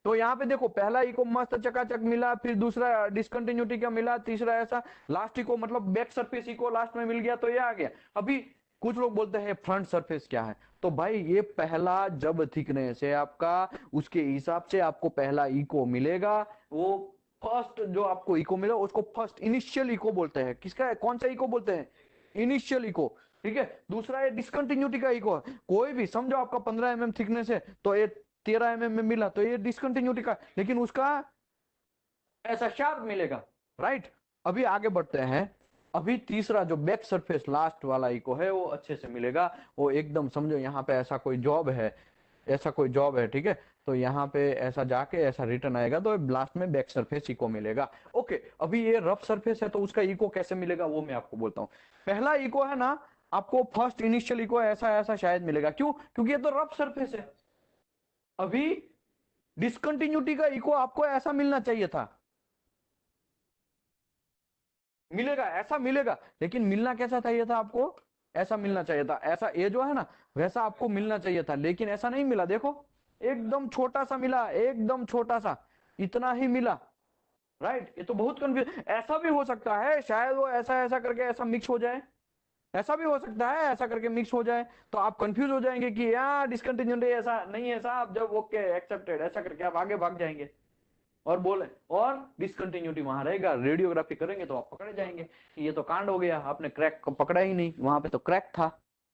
तो यहाँ पे देखो पहला इको मस्त चकाचक मिला, फिर दूसरा डिसकंटिन्यूटी का मिला, तीसरा ऐसा, लास्ट इको मतलब बैक सरफेस इको लास्ट में मिल गया, तो ये आ गया। अभी कुछ लोग बोलते हैं फ्रंट सरफेस क्या है, तो भाई ये पहला जब थिकनेस है आपका, उसके हिसाब से आपको पहला इको मिलेगा। वो फर्स्ट जो आपको इको मिला उसको फर्स्ट इनिशियल इको बोलते हैं। किसका है, कौन सा इको बोलते हैं, इनिशियल इको, ठीक है। दूसरा है डिसकंटिन्यूटी का इको, कोई भी समझो आपका 15 mm थिकनेस है, तो ये 13 mm में मिला, तो ये डिसकंटिन्यूटी का, लेकिन उसका ऐसा शार्प मिलेगा, राइट। अभी आगे बढ़ते हैं। अभी तीसरा जो बैक सरफेस लास्ट वाला इको है वो अच्छे से मिलेगा, वो एकदम समझो यहाँ पे ऐसा कोई जॉब है, ऐसा कोई जॉब है, ठीक है। तो यहाँ पे ऐसा जाके ऐसा रिटर्न आएगा, तो लास्ट में बैक सरफेस इको मिलेगा। ओके, अभी ये रफ सरफेस है तो उसका इको कैसे मिलेगा वो मैं आपको बोलता हूँ। पहला इको है ना, आपको फर्स्ट इनिशियल इको ऐसा ऐसा शायद मिलेगा, क्यों, क्योंकि ये तो रफ सरफेस है। अभी डिसकंटिन्यूटी का इको आपको ऐसा मिलना चाहिए था, मिलेगा, ऐसा मिलेगा, लेकिन मिलना कैसा चाहिए था आपको, ऐसा मिलना चाहिए था, ऐसा ये जो है ना वैसा आपको मिलना चाहिए था, लेकिन ऐसा नहीं मिला। देखो एकदम छोटा सा मिला, एकदम छोटा सा, इतना ही मिला, राइट। ये तो बहुत कंफ्यूज, ऐसा भी हो सकता है शायद वो ऐसा ऐसा करके ऐसा मिक्स हो जाए, ऐसा भी हो सकता है ऐसा करके मिक्स हो जाए, तो आप कंफ्यूज हो जाएंगे कि यार डिसकंटिन्यूटी ऐसा नहीं है साहब, जब ओके एक्सेप्टेड ऐसा करके आप आगे भाग जाएंगे और बोले, और डिसकंटिन्यूटी वहां रहेगा, रेडियोग्राफी करेंगे तो आप पकड़े जाएंगे कि ये तो कांड हो गया, आपने क्रैक पकड़ा ही नहीं, वहां पे तो क्रैक था,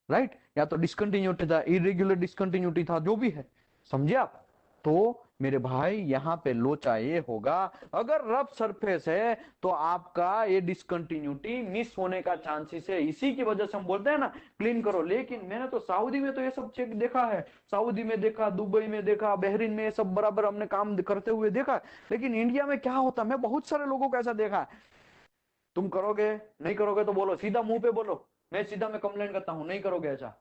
राइट, या तो डिसकंटिन्यूटी था, इरेगुलर डिसकंटिन्यूटी था, जो भी है, समझे आप। तो मेरे भाई यहाँ पे लोचा ये होगा, अगर रफ सरफेस है तो आपका ये डिसकंटिन्यूटी मिस होने का चांसेस है, इसी की वजह से हम बोलते हैं ना क्लीन करो। लेकिन मैंने तो सऊदी में तो ये सब चेक देखा है, सऊदी में देखा, दुबई में देखा, बहरीन में, ये सब बराबर हमने काम करते हुए देखा। लेकिन इंडिया में क्या होता है, मैं बहुत सारे लोगों को ऐसा देखा है, तुम करोगे, नहीं करोगे तो बोलो, सीधा मुंह पे बोलो, मैं कंप्लेन करता हूँ, नहीं करोगे ऐसा,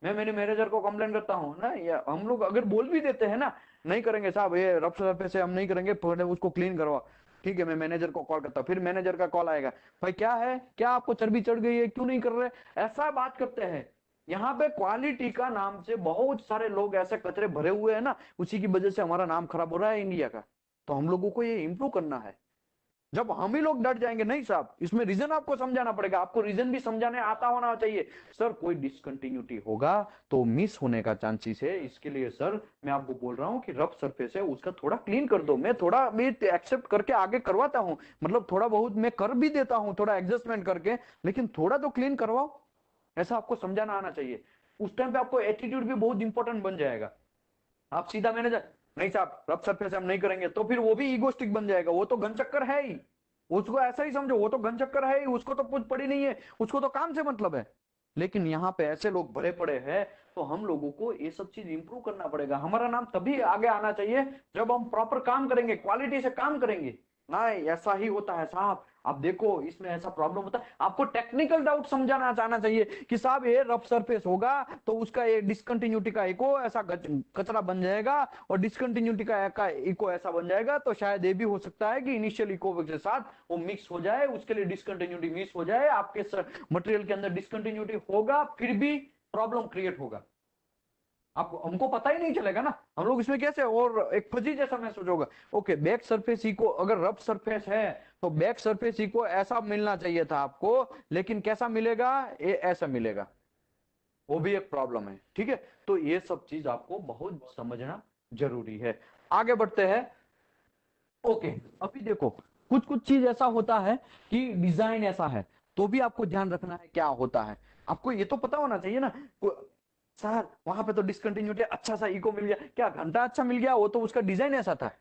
मैं मेरे मैनेजर को कंप्लेन करता हूँ ना। या हम लोग अगर बोल भी देते हैं ना, नहीं करेंगे साहब, ये रफ सरफेस से हम नहीं करेंगे, पहले उसको क्लीन करवाओ, ठीक है, मैं मैनेजर को कॉल करता हूँ, फिर मैनेजर का कॉल आएगा, भाई क्या है, क्या आपको चर्बी चढ़ गई है, क्यों नहीं कर रहे, ऐसा बात करते हैं। यहाँ पे क्वालिटी का नाम से बहुत सारे लोग ऐसे कचरे भरे हुए हैं ना, उसी की वजह से हमारा नाम खराब हो रहा है इंडिया का। तो हम लोगों को ये इंप्रूव करना है। जब हम ही लोग डट जाएंगे, नहीं साहब इसमें रीजन आपको समझाना पड़ेगा, आपको रीजन भी समझाने आता होना चाहिए। सर कोई डिसकंटिन्यूटी होगा तो मिस होने का चांसेस है, इसके लिए सर मैं आपको बोल रहा हूँ कि रफ सरफेस है उसका थोड़ा क्लीन कर दो, मैं थोड़ा भी एक्सेप्ट करके आगे करवाता हूँ, मतलब थोड़ा बहुत मैं कर भी देता हूँ थोड़ा एडजस्टमेंट करके, लेकिन थोड़ा तो क्लीन करवाओ, ऐसा आपको समझाना आना चाहिए। उस टाइम पे आपको एटीट्यूड भी बहुत इंपॉर्टेंट बन जाएगा। आप सीधा मैनेजर, नहीं साहब रफ सरफेस हम नहीं करेंगे, तो फिर वो भी ईगोस्टिक बन जाएगा, वो तो घनचक्कर है ही, उसको ऐसा ही समझो, वो तो घनचक्कर है ही, उसको तो कुछ पड़ी नहीं है, उसको तो काम से मतलब है। लेकिन यहाँ पे ऐसे लोग भरे पड़े हैं, तो हम लोगों को ये सब चीज इंप्रूव करना पड़ेगा। हमारा नाम तभी आगे आना चाहिए जब हम प्रॉपर काम करेंगे, क्वालिटी से काम करेंगे। नहीं ऐसा ही होता है साहब, आप देखो इसमें ऐसा प्रॉब्लम होता है, आपको टेक्निकल डाउट समझाना चाहना चाहिए कि साहब ये रफ सरफेस होगा तो उसका ये डिसकंटिन्यूटी का इको ऐसा कचरा बन जाएगा, और डिसकंटिन्यूटी का इको ऐसा बन जाएगा, तो शायद ये भी हो सकता है कि इनिशियल इको के साथ वो मिक्स हो जाए, उसके लिए डिसकंटिन्यूटी मिस हो जाए, आपके मटेरियल के अंदर डिसकंटिन्यूटी होगा, फिर भी प्रॉब्लम क्रिएट होगा, आपको हमको पता ही नहीं चलेगा ना, हम लोग इसमें कैसे, और एक फजी जैसा महसूस होगा। ओके, बैक सरफेस इको अगर रफ सरफेस है तो बैक सरफेस इको ऐसा मिलना चाहिए था आपको, लेकिन कैसा मिलेगा, ये ऐसा मिलेगा, वो भी एक प्रॉब्लम है, ठीक है। तो ये सब चीज आपको बहुत समझना जरूरी है। आगे बढ़ते हैं। ओके, अभी देखो कुछ कुछ चीज ऐसा होता है कि डिजाइन ऐसा है, तो भी आपको ध्यान रखना है क्या होता है, आपको ये तो पता होना चाहिए ना। सर वहां पे तो डिसकंटिन्यूटी अच्छा सा इको मिल गया, क्या घंटा अच्छा मिल गया, वो तो उसका डिजाइन ऐसा था।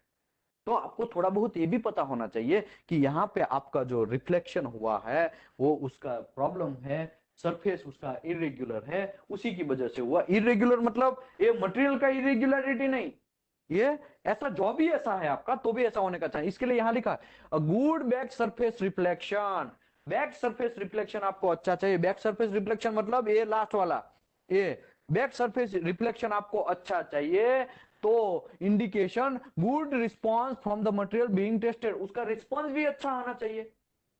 तो आपको थोड़ा बहुत ये भी पता होना चाहिए कि यहाँ पे आपका जो रिफ्लेक्शन हुआ है वो उसका प्रॉब्लम है, सरफेस उसका इरेग्युलर है, उसी की वजह से हुआ। इरेग्युलर मतलब ये मटेरियल का इरेग्युलरिटी नहीं, ये ऐसा जो भी ऐसा है आपका तो भी ऐसा होने का चाहिए। इसके लिए यहां लिखा है good back surface reflection. Back surface reflection आपको अच्छा चाहिए। बैक सरफेस रिफ्लेक्शन मतलब ये लास्ट वाला, ये बैक सरफेस रिफ्लेक्शन आपको अच्छा चाहिए, तो indication good response from the material being tested, उसका रिस्पॉन्स भी अच्छा आना चाहिए।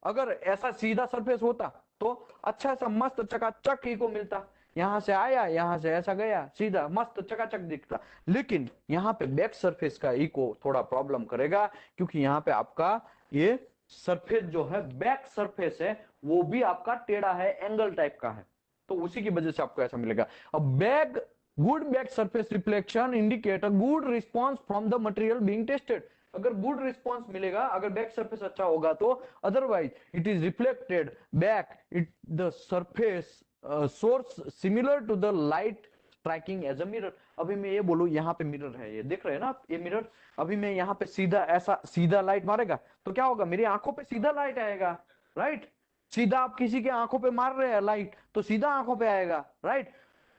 अगर ऐसा सीधा सरफेस होता तो अच्छा सा मस्त चकाचक ही को मिलता, यहां से आया यहां से ऐसा गया सीधा मस्त चकाचक दिखता। लेकिन यहाँ पे बैक सरफेस का इको थोड़ा प्रॉब्लम करेगा, क्योंकि यहाँ पे आपका ये सरफेस जो है बैक सरफेस है वो भी आपका टेढ़ा है, एंगल टाइप का है, तो उसी की वजह से आपको ऐसा मिलेगा। अब back good back surface reflection indicate a good response from the material being tested. अगर गुड रिस्पॉन्स मिलेगा, अगर बैक सरफेस अच्छा होगा तो, otherwise it is reflected back it the surface source similar to the light striking as a mirror. अभी मैं ये बोलूं यहाँ पे मिरर है, ये देख रहे हैं ना आप, ये मिरर। अभी मैं यहाँ पे सीधा ऐसा सीधा लाइट मारेगा तो क्या होगा, मेरी आंखों पे सीधा लाइट आएगा, राइट। सीधा आप किसी के आंखों पे मार रहे हैं लाइट तो सीधा आंखों पे आएगा, राइट।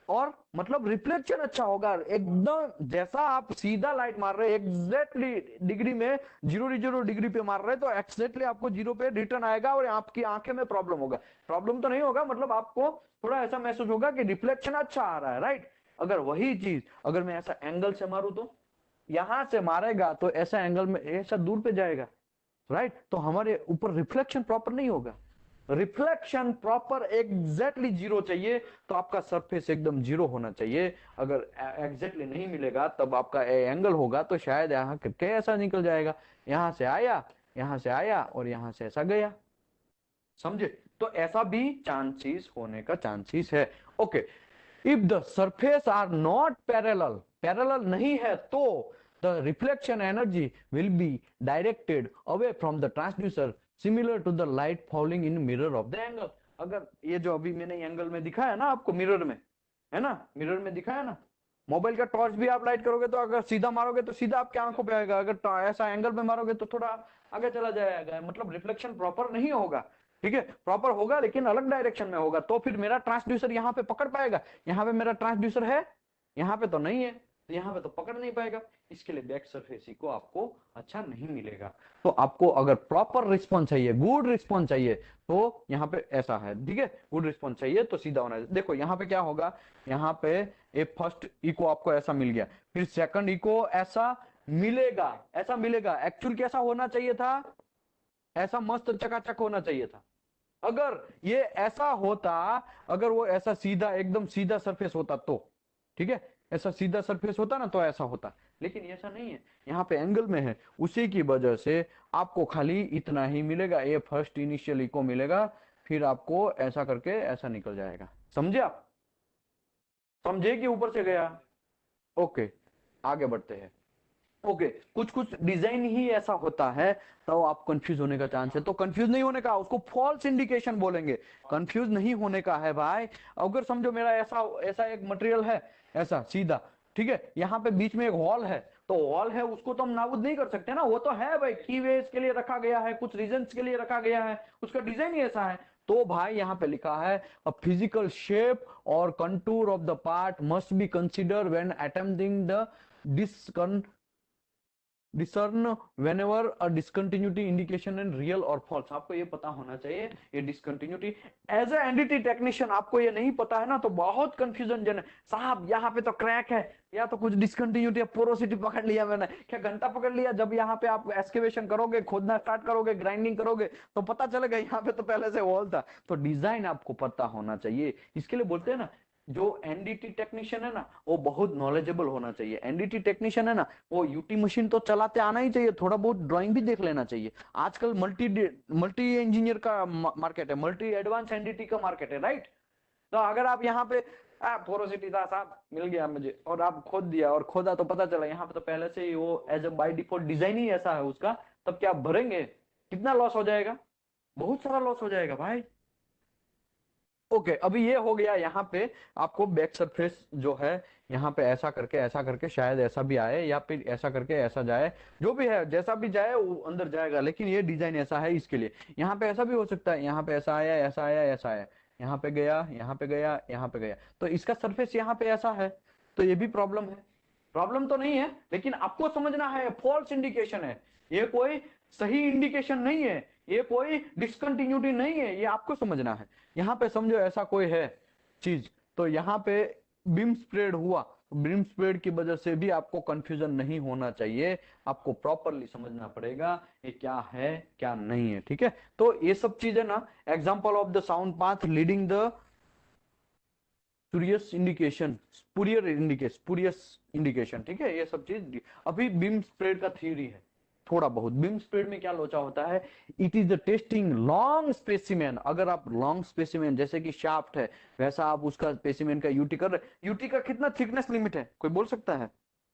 और मतलब रिफ्लेक्शन अच्छा होगा एकदम, जैसा आप सीधा लाइट मार रहे हैं एग्जैक्टली डिग्री में, 0 डिग्री पे मार रहे हैं तो एग्जैक्टली आपको 0 पे रिटर्न आएगा और आपकी आंखें में प्रॉब्लम होगा। प्रॉब्लम तो नहीं होगा, मतलब आपको थोड़ा ऐसा महसूस होगा कि रिफ्लेक्शन अच्छा आ रहा है, राइट। अगर वही चीज अगर मैं ऐसा एंगल से मारूं तो, यहां से मारेगा तो ऐसा एंगल में ऐसा दूर पे जाएगा, राइट, तो हमारे ऊपर रिफ्लेक्शन प्रॉपर नहीं होगा। रिफ्लेक्शन प्रॉपर एग्जैक्टली 0 चाहिए, तो आपका सरफेस एकदम 0 होना चाहिए। अगर एग्जैक्टली नहीं मिलेगा तब आपका एंगल होगा तो शायद यहाँ करके ऐसा निकल जाएगा, यहां से आया यहां से आया और यहां से ऐसा गया, समझे। तो ऐसा भी चांसेस होने का चांसेस है। Okay, if the surface are not parallel, parallel नहीं है तो the reflection energy will be directed away from the transducer similar to the light falling in mirror of the angle. अगर ये जो अभी मैंने एंगल में दिखाया ना आपको, मिरर में है ना, मिरर में दिखाया ना, मोबाइल का टॉर्च भी आप लाइट करोगे तो अगर सीधा मारोगे तो सीधा आपके आंखों पे आएगा, अगर ऐसा एंगल में मारोगे तो थोड़ा आगे चला जाएगा, मतलब रिफ्लेक्शन प्रॉपर नहीं होगा। ठीक है, प्रॉपर होगा लेकिन अलग डायरेक्शन में होगा, तो फिर मेरा ट्रांसड्यूसर यहाँ पे पकड़ पाएगा। यहाँ पे मेरा ट्रांसड्यूसर है, यहाँ पे तो नहीं है, तो यहाँ पे तो पकड़ नहीं पाएगा। इसके लिए बैक सरफेस को आपको अच्छा नहीं मिलेगा। तो आपको अगर प्रॉपर रिस्पॉन्स चाहिए, गुड रिस्पॉन्स चाहिए, तो यहाँ पे ऐसा है, ठीक है, गुड रिस्पॉन्स चाहिए तो सीधा होना है। देखो यहाँ पे क्या होगा, यहाँ पे ये फर्स्ट इको आपको ऐसा मिल गया, फिर सेकंड इको ऐसा मिलेगा, ऐसा मिलेगा। एक्चुअल कैसा होना चाहिए था, ऐसा मस्त चकाचक होना चाहिए था। अगर ये ऐसा होता, अगर वो ऐसा सीधा एकदम सीधा सरफेस होता तो, ठीक है, ऐसा सीधा सरफेस होता ना तो ऐसा होता, लेकिन ऐसा नहीं है, यहाँ पे एंगल में है, उसी की वजह से आपको खाली इतना ही मिलेगा, ये फर्स्ट इनिशियल इको मिलेगा, फिर आपको ऐसा करके ऐसा निकल जाएगा। समझे आप, समझे कि ऊपर से गया। ओके, आगे बढ़ते हैं। ओके, कुछ कुछ डिजाइन ही ऐसा होता है तो आप कंफ्यूज होने का चांस है, तो कंफ्यूज नहीं होने का, उसको फॉल्स इंडिकेशन बोलेंगे, कंफ्यूज नहीं होने का है भाई। अगर समझो मेरा ऐसा ऐसा एक मटेरियल है, ऐसा सीधा, ठीक है, यहाँ पे बीच में एक हॉल है, तो हॉल है उसको तो हम नाबूद नहीं कर सकते ना, वो तो है भाई, कीवेज के लिए रखा गया है, कुछ रीजंस के लिए रखा गया है, उसका डिजाइन ही ऐसा है। तो भाई यहाँ पे लिखा है अ फिजिकल शेप और contour of the part must be consider when attempting the discern discern whenever a discontinuity indication in real or false. आपको ये पता होना चाहिए ये discontinuity, as a NDT technician आपको ये नहीं पता है ना तो बहुत कंफ्यूजन जन है, साहब यहाँ पे तो क्रैक है या तो कुछ डिसकंटिन्यूटी या पोरोसिटी पकड़ लिया मैंने, क्या घंटा पकड़ लिया। जब यहाँ पे आप एक्सकेवेशन करोगे, खोदना स्टार्ट करोगे, ग्राइंडिंग करोगे तो पता चलेगा यहाँ पे तो पहले से वॉल था। तो डिजाइन आपको पता होना चाहिए, इसके लिए बोलते हैं ना जो एनडीटी टेक्नीशियन है ना वो बहुत नॉलेजेबल होना चाहिए। एनडीटी टेक्नीशियन है ना वो यूटी मशीन तो चलाते आना ही चाहिए, थोड़ा बहुत ड्राइंग भी देख लेना चाहिए। आजकल मल्टी मल्टी इंजीनियर का मार्केट है, मल्टी एडवांस एनडीटी का मार्केट है, राइट। तो अगर आप यहाँ पे पोरोसिटी था साहब मिल गया मुझे और आप खोद दिया और खोदा तो पता चला यहाँ पे तो पहले से ही वो as a by default design ही ऐसा है उसका, तब क्या आप भरेंगे, कितना लॉस हो जाएगा, बहुत सारा लॉस हो जाएगा भाई। ओके, अभी ये हो गया यहाँ पे आपको बैक सरफेस जो है, यहाँ पे ऐसा करके शायद ऐसा भी आए या फिर ऐसा करके ऐसा जाए, जो भी है जैसा भी जाए वो अंदर जाएगा, लेकिन ये डिजाइन ऐसा है। इसके लिए यहाँ पे ऐसा भी हो सकता है, यहाँ पे ऐसा आया ऐसा आया ऐसा आया, यहाँ पे गया, यहाँ पे गया, यहाँ पे गया, तो इसका सरफेस यहाँ पे ऐसा है, तो ये भी प्रॉब्लम है। प्रॉब्लम तो नहीं है, लेकिन आपको समझना है फॉल्स इंडिकेशन है, ये कोई सही इंडिकेशन नहीं है, ये कोई डिसकंटिन्यूटी नहीं है, ये आपको समझना है। यहाँ पे समझो ऐसा कोई है चीज, तो यहाँ पे बीम स्प्रेड हुआ, बीम स्प्रेड की वजह से भी आपको कंफ्यूजन नहीं होना चाहिए, आपको प्रॉपरली समझना पड़ेगा ये क्या है क्या नहीं है, ठीक है। तो ये सब चीजें ना, example of the sound path leading the spurious indication, spurious indication, ठीक है, ये सब चीज अभी बीम स्प्रेड का थ्योरी है। थोड़ा बहुत बीम स्प्रेड में क्या लोचा होता है, it is the testing long specimen. अगर आप लॉन्ग स्पेसिमेन जैसे कि शाफ्ट है, वैसा आप उसका स्पेसिमेन का यूटी कर रहे, यूटी का कितना थिकनेस लिमिट है, कोई बोल सकता है?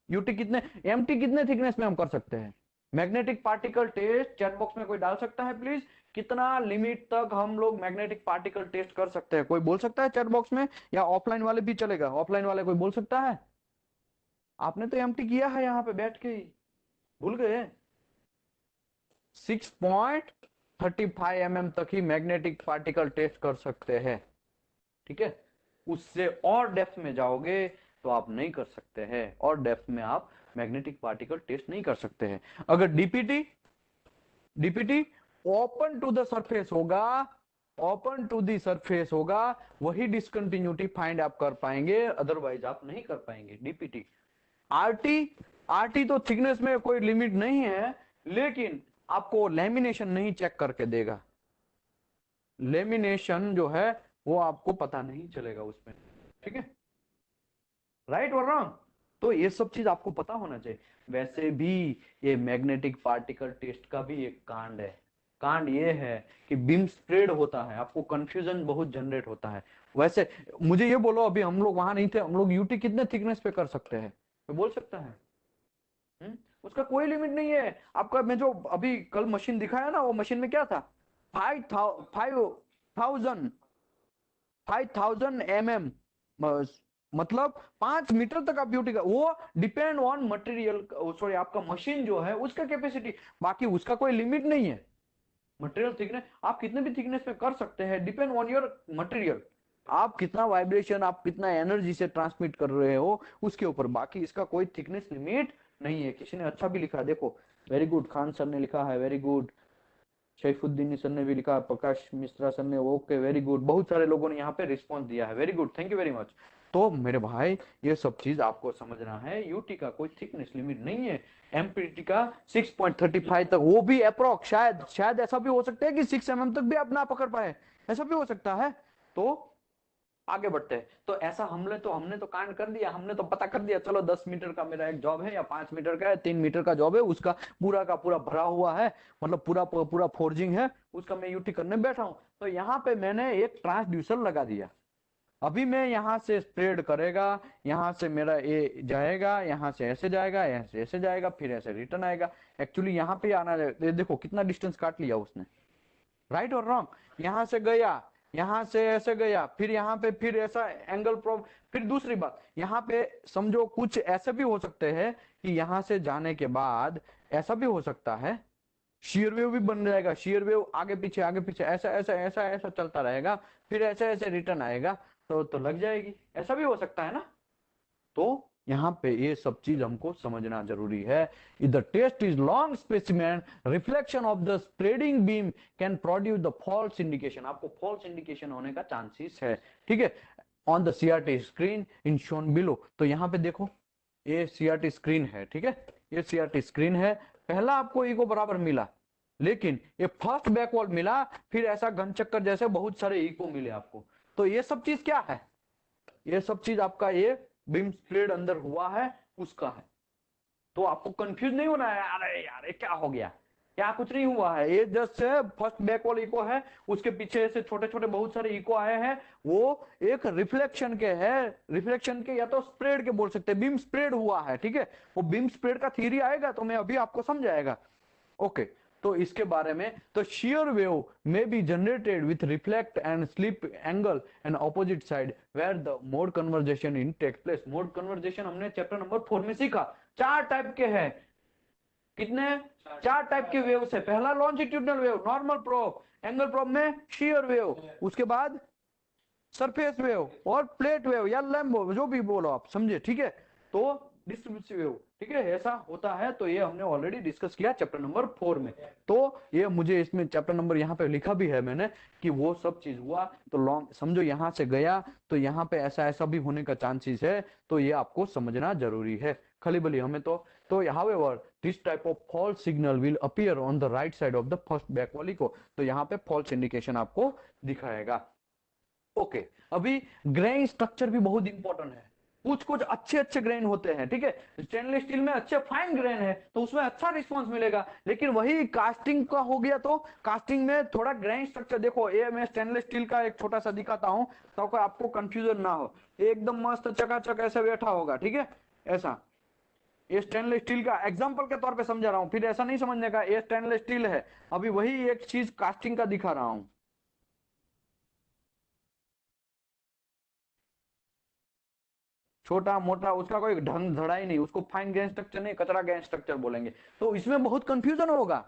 यूटी कितने, एमटी कितने थिकनेस में हम कर सकते हैं? Magnetic particle test chat box में कोई डाल सकता है प्लीज, कितना लिमिट तक हम लोग मैग्नेटिक पार्टिकल टेस्ट कर सकते हैं? कोई बोल सकता है चैट बॉक्स में, या ऑफलाइन वाले भी चलेगा? ऑफलाइन वाले कोई बोल सकता है? आपने तो एमटी किया है यहाँ पे बैठ के ही, भूल गए? 6.35 mm तक ही मैग्नेटिक पार्टिकल टेस्ट कर सकते हैं, ठीक है। उससे और डेप्थ में जाओगे तो आप नहीं कर सकते हैं, और डेप्थ में आप मैग्नेटिक पार्टिकल टेस्ट नहीं कर सकते हैं। अगर DPT DPT open to the surface होगा, ओपन टू द सरफेस होगा, वही डिसकंटिन्यूटी फाइंड आप कर पाएंगे, अदरवाइज आप नहीं कर पाएंगे। डीपीटी, आरटी, आरटी तो थिकनेस में कोई लिमिट नहीं है, लेकिन आपको लेमिनेशन नहीं चेक करके देगा, लेमिनेशन जो है वो आपको पता नहीं चलेगा उसमें, ठीक है, राइट और रॉन्ग? तो ये सब चीज आपको पता होना चाहिए। वैसे भी ये मैग्नेटिक पार्टिकल टेस्ट का भी एक कांड है, कांड ये है कि बीम स्प्रेड होता है, आपको कंफ्यूजन बहुत जनरेट होता है। वैसे मुझे ये बोलो, अभी हम लोग वहां नहीं थे, हम लोग यूटी कितने थिकनेस पे कर सकते हैं, तो बोल सकता है? उसका कोई लिमिट नहीं है। आपका मैं जो अभी कल मशीन दिखाया ना, वो मशीन में क्या था, 5,000 5,000 mm, मतलब 5 मीटर तक आप ब्यूटी का, वो डिपेंड ऑन मटेरियल, सॉरी आपका मशीन जो है उसका कैपेसिटी, बाकी उसका कोई लिमिट नहीं है। मटेरियल थिकनेस आप कितने भी थिकनेस में कर सकते हैं, डिपेंड ऑन योर मटेरियल, आप कितना वाइब्रेशन, आप कितना एनर्जी से ट्रांसमिट कर रहे हो उसके ऊपर, बाकी इसका कोई थिकनेस लिमिट नहीं है। किसी ने अच्छा भी लिखा, देखो, वेरी गुड, खान सर ने लिखा है, वेरी गुड, शैफुद्दीन सर ने भी लिखा, प्रकाश मिश्रा सर ने, ओके वेरी गुड, बहुत सारे लोगों ने यहाँ पे रिस्पॉन्स दिया है, very good, thank you very much. तो मेरे भाई ये सब चीज आपको समझना है, यूटी का कोई थिकनेस लिमिट नहीं है, एमपीटी का 6.35 तक, वो भी अप्रोक्स, शायद शायद ऐसा भी हो सकता है कि 6 mm तक भी आप ना पकड़ पाए, ऐसा भी हो सकता है। तो आगे बढ़ते हैं, तो ऐसा हमने तो कांड कर दिया, हमने तो पता कर दिया, चलो 10 मीटर का मेरा एक जॉब है, या 5 मीटर का है, 3 मीटर का जॉब है, उसका पूरा का पूरा भरा हुआ है, मतलब पूरा पूरा फोर्जिंग है, उसका मैं यूटी करने बैठा हूं। तो यहाँ पे मैंने एक ट्रांसड्यूसर लगा दिया, अभी मैं यहाँ से स्प्रेड करेगा, यहाँ से मेरा ये जाएगा, यहाँ से ऐसे जाएगा, यहाँ से ऐसे जाएगा, फिर ऐसे रिटर्न आएगा। एक्चुअली यहाँ पे आना, देखो कितना डिस्टेंस काट लिया उसने, राइट और रॉन्ग? यहाँ से गया, यहाँ से ऐसे गया, फिर यहाँ पे फिर ऐसा एंगल प्रॉब, फिर दूसरी बात यहाँ पे समझो, कुछ ऐसे भी हो सकते हैं कि यहाँ से जाने के बाद ऐसा भी हो सकता है, शेयर वेव भी बन जाएगा, शेयर वेव आगे पीछे ऐसा ऐसा ऐसा ऐसा चलता रहेगा, फिर ऐसे ऐसे रिटर्न आएगा, तो लग जाएगी, ऐसा भी हो सकता है ना। तो यहाँ पे ये सब चीज हमको समझना जरूरी है। If the test is long specimen, reflection of the spreading beam can produce the false indication, आपको फॉल्स इंडिकेशन होने का चांसेस है, ठीक है। On the CRT screen in shown below, तो यहाँ पे देखो ये सीआरटी स्क्रीन है, ठीक है, ये सीआरटी स्क्रीन है, पहला आपको इको बराबर मिला, लेकिन ये फर्स्ट बैकवॉल मिला, फिर ऐसा घन चक्कर जैसे बहुत सारे इको मिले आपको। तो ये सब चीज क्या है, ये सब चीज आपका ये बीम स्प्रेड अंदर हुआ है उसका है। तो आपको कंफ्यूज नहीं होना है, अरे यार ये क्या हो गया, क्या कुछ नहीं हुआ है, ये जस्ट फर्स्ट बैकवॉल इको है, उसके पीछे से छोटे छोटे बहुत सारे इको आए हैं, वो एक रिफ्लेक्शन के है, रिफ्लेक्शन के या तो स्प्रेड के बोल सकते हैं, बीम स्प्रेड हुआ है, ठीक है। वो बीम स्प्रेड का थ्योरी आएगा तो मैं अभी आपको समझाएगा, ओके। तो इसके बारे में, तो shear wave may be generated with reflect and slip angle and opposite side where the mode conversion in takes place। mode conversion हमने चैप्टर नंबर 4 में सीखा, 4 टाइप के हैं, कितने, 4 टाइप के वेव है। पहला longitudinal wave, normal probe, angle probe में shear वेव, उसके बाद सरफेस वेव और प्लेट वेव या लैम्ब जो भी बोलो आप, समझे, ठीक है। तो डिस्ट्रीब्यूटिव वेव, ठीक है, ऐसा होता है। तो ये हमने ऑलरेडी डिस्कस किया चैप्टर नंबर 4 में। तो ये मुझे इसमें चैप्टर नंबर यहाँ पे लिखा भी है मैंने कि वो सब चीज हुआ। तो लॉन्ग समझो, यहाँ से गया तो यहाँ पे ऐसा ऐसा भी होने का चांसेस है। तो ये आपको समझना जरूरी है। खाली बली हमें तो however this type of false signal will appear on the right side of the first back वाली को। तो यहाँ पे false indication आपको दिखाएगा। ओके, अभी ग्रेन स्ट्रक्चर भी बहुत इंपॉर्टेंट है। कुछ कुछ अच्छे अच्छे ग्रेन होते हैं, ठीक है, स्टेनलेस स्टील में अच्छे फाइन ग्रेन है तो उसमें अच्छा रिस्पांस मिलेगा। लेकिन वही कास्टिंग का हो गया तो कास्टिंग में थोड़ा ग्रेन स्ट्रक्चर देखो। ये मैं स्टेनलेस स्टील का एक छोटा सा दिखाता हूं तो आपको कंफ्यूजन ना हो। एकदम मस्त चकाचक ऐसे बैठा होगा, ठीक है, ऐसा। ये स्टेनलेस स्टील का एग्जांपल के तौर पे समझा रहा हूं, फिर ऐसा नहीं समझने का ये स्टेनलेस स्टील है। अभी वही एक चीज कास्टिंग का दिखा रहा हूं। छोटा मोटा उसका कोई ढंग धड़ा ही नहीं, उसको फाइन ग्रेन स्ट्रक्चर नहीं, कचरा ग्रेन स्ट्रक्चर बोलेंगे। तो इसमें बहुत कंफ्यूजन होगा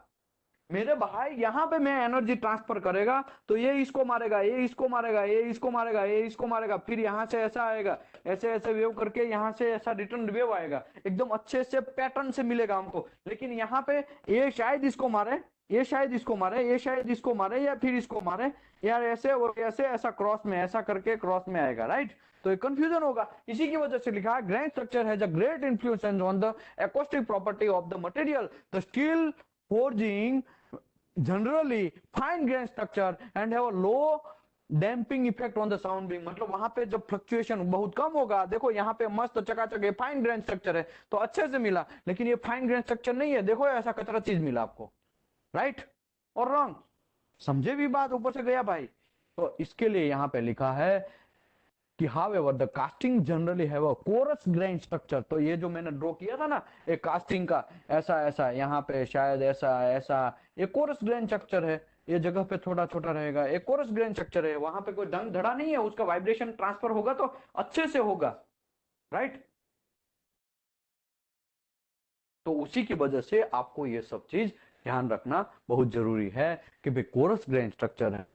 मेरे भाई। यहां पे मैं एनर्जी ट्रांसफर करेगा तो ये इसको मारेगा, ये इसको मारेगा, ये इसको मारेगा, ये इसको मारेगा, फिर यहां से ऐसा आएगा, ऐसे ऐसे वेव करके यहां से ऐसा रिटर्न वेव आएगा, एकदम अच्छे से पैटर्न से मिलेगा हमको। लेकिन यहाँ पे ये शायद इसको मारे, ये शायद इसको मारे, ये शायद इसको मारे, या फिर इसको मारे, यार ऐसे और ऐसे, ऐसा क्रॉस में, ऐसा करके क्रॉस में आएगा, राइट। तो ये कंफ्यूजन होगा। इसी की वजह से लिखा है grain structure has a great influence on the acoustic property of the material. The steel forging generally fine grain structure and have a low damping effect on the sound being. मतलब वहां पे जब फ्लक्चुएशन बहुत कम होगा। देखो यहाँ पे मस्त चकाचक फाइन ग्रेन स्ट्रक्चर है तो अच्छे से मिला, लेकिन ये फाइन ग्रेन स्ट्रक्चर नहीं है, देखो ऐसा कचरा चीज मिला आपको, राइट और रॉन्ग। समझे भी बात, ऊपर से गया भाई। तो इसके लिए यहाँ पे लिखा है कि however the casting generally have a coarse grain structure। तो ये जो मैंने ड्रॉ किया था ना एक कास्टिंग का, ऐसा ऐसा यहाँ पे शायद ऐसा ऐसा, ये कोरस ग्रेन स्ट्रक्चर है। ये जगह पे थोड़ा छोटा रहेगा, एक कोरस ग्रेन स्ट्रक्चर है, वहां पे कोई ढंग धड़ा नहीं है, उसका वाइब्रेशन ट्रांसफर होगा तो अच्छे से होगा, राइट। तो उसी की वजह से आपको ये सब चीज ध्यान रखना बहुत जरूरी है कि भाई कोरस ग्रेन स्ट्रक्चर है।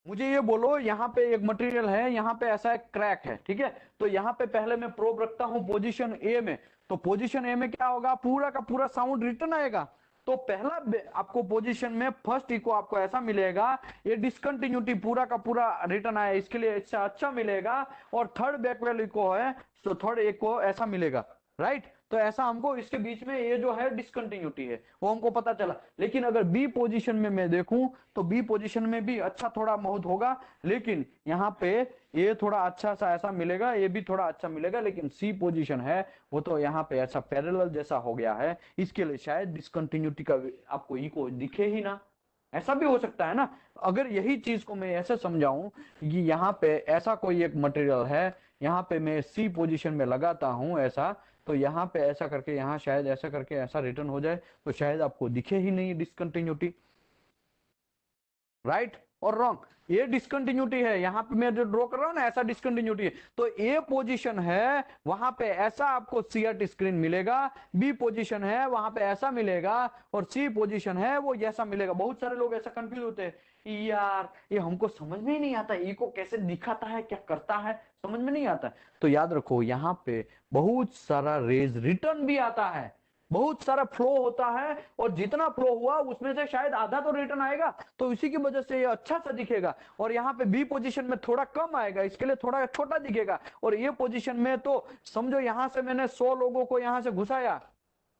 मुझे ये बोलो, यहाँ पे एक मटेरियल है, यहाँ पे ऐसा एक क्रैक है, ठीक है। तो यहाँ पे पहले मैं प्रोब रखता हूं पोजीशन ए में। तो पोजीशन ए में क्या होगा, पूरा का पूरा साउंड रिटर्न आएगा। तो पहला आपको पोजीशन में फर्स्ट इको आपको ऐसा मिलेगा, ये डिसकंटिन्यूटी पूरा का पूरा रिटर्न आया, इसके लिए इससे अच्छा मिलेगा। और थर्ड बैकवेल इको है तो थर्ड इको ऐसा मिलेगा, राइट। तो ऐसा हमको इसके बीच में ये जो है डिसकंटिन्यूटी है वो हमको पता चला। लेकिन अगर बी पोजीशन में मैं देखूं तो बी पोजीशन में भी अच्छा थोड़ा बहुत होगा, लेकिन यहाँ पे ये थोड़ा अच्छा सा ऐसा मिलेगा, ये भी थोड़ा अच्छा मिलेगा। लेकिन सी पोजीशन है वो तो यहाँ पे ऐसा पैरेलल जैसा हो गया है, इसके लिए शायद डिसकंटिन्यूटी का आपको इको दिखे ही ना। ऐसा भी हो सकता है ना। अगर यही चीज को मैं ऐसे समझाऊं कि यहाँ पे ऐसा कोई एक मटेरियल है, यहाँ पे मैं सी पोजीशन में लगाता हूं ऐसा, तो यहाँ पे ऐसा करके यहाँ शायद ऐसा करके ऐसा रिटर्न हो जाए तो शायद आपको दिखे ही नहीं डिसकंटिन्यूटी, राइट और रॉन्ग। ये डिसकंटिन्यूटी है, यहाँ पे मैं जो ड्रॉ कर रहा हूं ना ऐसा डिसकंटिन्यूटी है। तो ए पोजीशन है वहां पे ऐसा आपको सीआरटी स्क्रीन मिलेगा, बी पोजीशन है वहां पे ऐसा मिलेगा, और सी पोजीशन है वो ऐसा मिलेगा। बहुत सारे लोग ऐसा कंफ्यूज होते हैं, यार ये हमको समझ में ही नहीं आता, ई को कैसे दिखाता है, क्या करता है, समझ में नहीं आता। तो याद रखो यहाँ पे बहुत सारा रेज रिटर्न भी आता है, बहुत सारा फ्लो होता है, और जितना फ्लो हुआ उसमें से शायद आधा तो रिटर्न आएगा। तो इसी की वजह से ये अच्छा सा दिखेगा। और यहाँ पे बी पोजीशन में थोड़ा कम आएगा, इसके लिए थोड़ा छोटा दिखेगा। और ये पोजीशन में तो समझो यहाँ से मैंने 100 लोगों को यहाँ से घुसाया,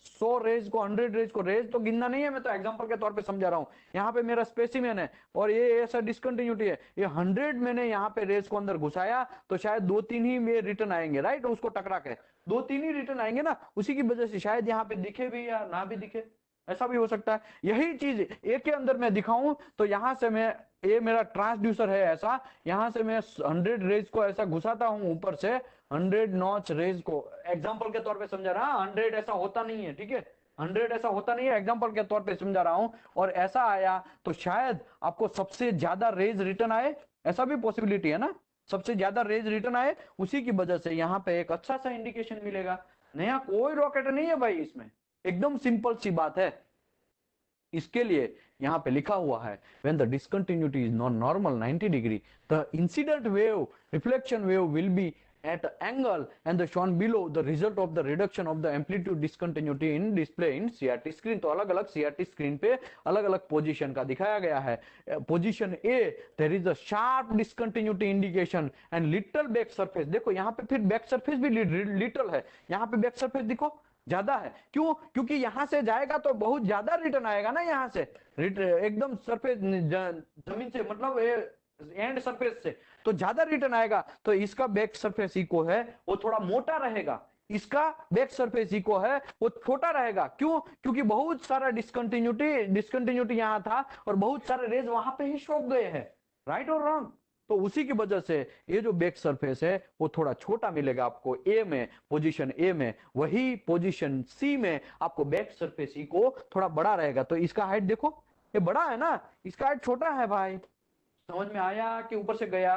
100 रेज को, 100 रेज को, रेज तो गिनना नहीं है, मैं तो एग्जांपल के तौर पे समझा रहा हूं। यहाँ पे मेरा स्पेसिमेन है और ये ऐसा डिसकंटिन्यूटी है, ये 100 मैंने यहाँ पे रेज को अंदर घुसाया तो शायद 2-3 ही में रिटर्न आएंगे, राइट। उसको टकरा के 2-3 ही रिटर्न आएंगे ना, उसी की वजह से शायद यहाँ पे दिखे भी या ना भी दिखे, ऐसा भी हो सकता है। यही चीज एक के अंदर मैं दिखाऊं तो यहाँ से मैं, ये मेरा ट्रांसड्यूसर है ऐसा, यहाँ से मैं 100 रेज को ऐसा घुसाता हूं ऊपर से, 100 नॉच रेज को, एग्जांपल के तौर पे समझा रहा, 100 ऐसा होता नहीं है, ठीक है, 100 ऐसा होता नहीं है, एग्जांपल के तौर पे समझा रहा हूं। और ऐसा आया तो शायद आपको सबसे ज्यादा रेज रिटर्न आए, ऐसा भी पॉसिबिलिटी है ना, सबसे ज्यादा रेज रिटर्न आए। उसी की वजह से यहाँ पे एक अच्छा सा इंडिकेशन मिलेगा। नया कोई रॉकेट नहीं है भाई इसमें, एकदम सिंपल सी बात है। इसके लिए यहाँ पे लिखा हुआ है when the discontinuity is non normal 90 degree the incident wave reflection wave will be at angle and the shown below the result of the reduction of the amplitude discontinuity in display in CRT screen। तो अलग अलग CRT screen पे अलग अलग position का दिखाया गया है। Position A there is a sharp discontinuity indication and little back surface. देखो यहाँ पे फिर बैक सरफेस भी लिटिल है, यहाँ पे बैक सरफेस देखो ज्यादा है। क्यों? क्योंकि यहां से जाएगा तो बहुत ज्यादा रिटर्न आएगा ना, यहां से एकदम सरफेस जमीन से मतलब एंड सरफेस से तो ज्यादा रिटर्न आएगा। तो इसका बैक सरफेस इको है वो थोड़ा मोटा रहेगा, इसका बैक सरफेस इको है वो छोटा रहेगा। क्यों? क्योंकि बहुत सारा डिस्कंटिन्यूटी यहां था और बहुत सारे रेज वहां पे ही सोख गए हैं। राइट और रॉन्ग? तो उसी की वजह से ये जो बैक सरफेस है वो थोड़ा छोटा मिलेगा आपको ए में, पोजीशन ए में। वही पोजीशन सी में आपको बैक सरफेस ई को थोड़ा बड़ा रहेगा। तो इसका हाइट देखो ये बड़ा है ना, इसका हाइट छोटा है भाई। समझ में आया कि ऊपर से गया?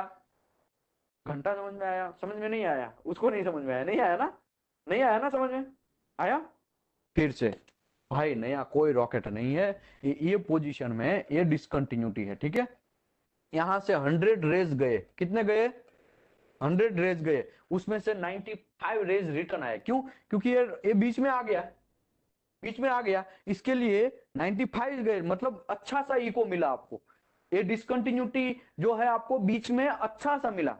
घंटा समझ में आया? समझ में नहीं आया? उसको नहीं समझ में आया? नहीं आया ना? नहीं आया ना? समझ में आया? फिर से भाई नया कोई रॉकेट नहीं है, ये पोजीशन में ये डिसकंटिन्यूटी है। ठीक है, यहां से 100 रेज गए, कितने गए? 100 रेज गए, उसमें से 95 रेज रिटर्न आए। क्यों? क्योंकि ये बीच में आ गया, बीच में आ गया, इसके लिए 95 गए, मतलब अच्छा सा इको मिला आपको। ये डिसकंटिन्यूटी जो है आपको बीच में अच्छा सा मिला।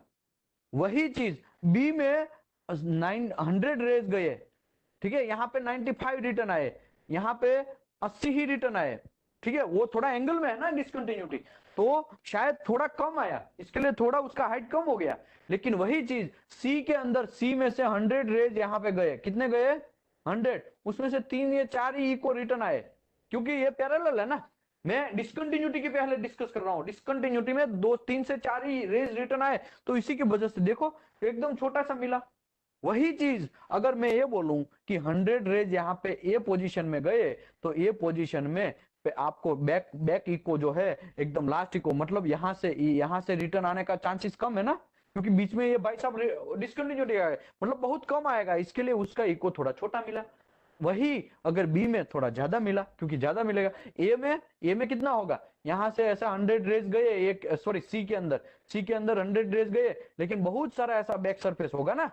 वही चीज बी में 900 रेज गए, ठीक है, यहाँ पे 95 रिटर्न आए, यहाँ पे 80 ही रिटर्न आए। ठीक है, वो थोड़ा एंगल में है ना डिस्कंटिन्यूटी, तो शायद थोड़ा कम आया, इसके लिए थोड़ा उसका हाइट कम हो गया। लेकिन वही चीज सी के अंदर, सी में से 100 रेज यहाँ पे गए, कितने गए? 100, उसमें से 3 या 4 ही इको रिटर्न आए, क्योंकि ये पैरेलल है ना। मैं डिस्कंटिन्यूटी के पहले डिस्कस कर रहा हूं, डिस्कंटिन्यूटी में 2 3 से 4 ही रेज रिटर्न आए, तो इसी की वजह से देखो एकदम छोटा सा मिला। वही चीज अगर मैं ये बोलूं कि 100 रेज यहाँ पे ए पोजीशन में गए, तो ए पोजीशन में पे आपको बैक बैक इको जो है एकदम लास्ट इको, मतलब यहाँ से रिटर्न आने का चांसेस कम है ना, क्योंकि बीच में ये भाई साहब डिस्कंटिन्यूटी है, मतलब बहुत कम आएगा, इसके लिए उसका इको थोड़ा छोटा मिला। वही अगर बी में थोड़ा ज्यादा मिला, क्योंकि ज्यादा मिलेगा। ए में कितना होगा? यहां से ऐसा 100 रेज गए, एक सॉरी सी के अंदर 100 रेज गए, लेकिन बहुत सारा ऐसा बैक सरफेस होगा ना,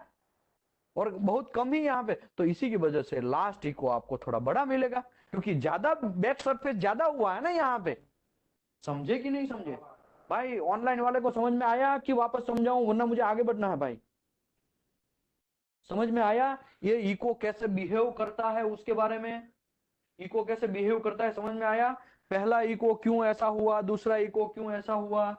और बहुत कम ही यहाँ पे, तो इसी की वजह से लास्ट इको आपको थोड़ा बड़ा मिलेगा, क्योंकि ज्यादा बैक सरफेस ज्यादा हुआ है ना यहाँ पे। समझे कि नहीं समझे भाई? ऑनलाइन वाले को समझ में आया कि वापस समझाऊं, वरना मुझे आगे बढ़ना है भाई। समझ में आया ये इको कैसे बिहेव करता है, उसके बारे में? इको कैसे बिहेव करता है समझ में आया? पहला इको क्यों ऐसा हुआ, दूसरा इको क्यों ऐसा हुआ?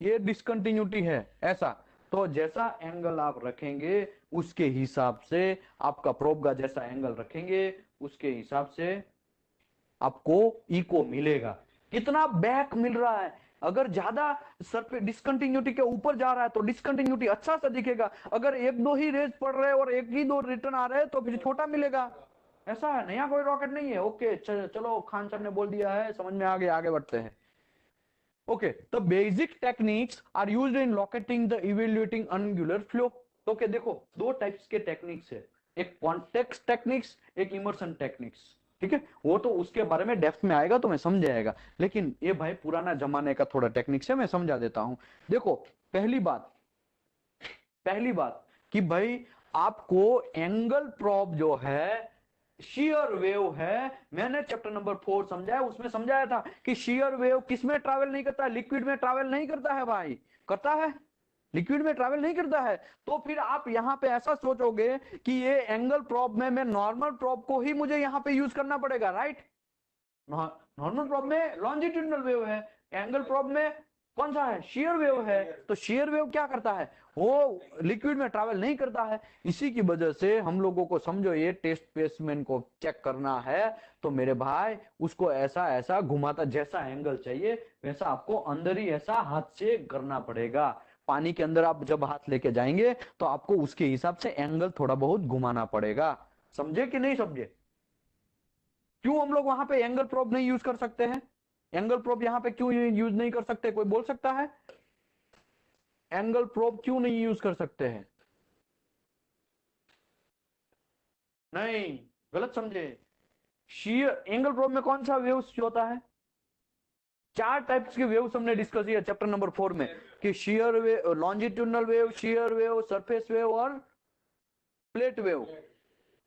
ये डिसकंटिन्यूटी है ऐसा। तो जैसा एंगल आप रखेंगे उसके हिसाब से, आपका प्रोब का जैसा एंगल रखेंगे उसके हिसाब से आपको इको मिलेगा। कितना बैक मिल रहा है, अगर ज्यादा सरफेस डिसकंटिन्यूटी के ऊपर जा रहा है तो डिसकंटिन्यूटी अच्छा सा दिखेगा, अगर एक दो ही रेज पड़ रहे हैं और एक ही दो रिटर्न आ रहे हैं तो फिर छोटा मिलेगा। ऐसा है, नया कोई रॉकेट नहीं है। ओके चलो, खान सर ने बोल दिया है, समझ में आ गया, आगे बढ़ते हैं। Okay, the basic techniques are used in locating the evaluating angular flow। तो okay, देखो दो टाइप्स के टेक्निक्स है, एक कॉन्टेक्स्ट टेक्निक्स, एक इमर्सन टेक्निक्स। ठीक है, वो तो उसके बारे में डेप्थ में आएगा तो मैं समझ आएगा, लेकिन ये भाई पुराना जमाने का थोड़ा टेक्निक्स है, मैं समझा देता हूं। देखो पहली बात कि भाई आपको एंगल प्रोब जो है शेयर वेव है, मैंने चैप्टर नंबर 4 समझाया, उसमें समझाया था कि शेयर वेव किस में ट्रैवल नहीं करता है? लिक्विड में ट्रैवल नहीं करता है भाई, करता है? लिक्विड में ट्रैवल नहीं करता है। तो फिर आप यहां पे ऐसा सोचोगे कि ये एंगल प्रोब में मैं नॉर्मल प्रोब को ही मुझे यहां पे यूज करना पड़ेगा, राइट? नॉर्मल प्रोब में लॉन्जिट्यूडिनल वेव है, एंगल प्रोब में कौन सा है? शेयर वेव है। तो शेयर वेव क्या करता है? वो लिक्विड में ट्रैवल नहीं करता है। इसी की वजह से हम लोगों को समझो ये टेस्ट स्पेसिमेन को चेक करना है तो मेरे भाई उसको ऐसा ऐसा घुमाता, जैसा एंगल चाहिए वैसा आपको अंदर ही ऐसा हाथ से करना पड़ेगा। पानी के अंदर आप जब हाथ लेके जाएंगे तो आपको उसके हिसाब से एंगल थोड़ा बहुत घुमाना पड़ेगा। समझे कि नहीं समझे? क्यों हम लोग वहां पे एंगल प्रोब नहीं यूज कर सकते हैं? एंगल प्रोब यहाँ पे क्यों यूज नहीं कर सकते, कोई बोल सकता है? एंगल प्रोब क्यों नहीं यूज कर सकते हैं? नहीं, गलत समझे। शेयर एंगल प्रोब में कौन सा वेव्स होता है? चार टाइप्स के वेव्स हमने डिस्कस किया चैप्टर नंबर 4 में, कि share wave, longitudinal wave, share wave, surface wave और प्लेट वेव,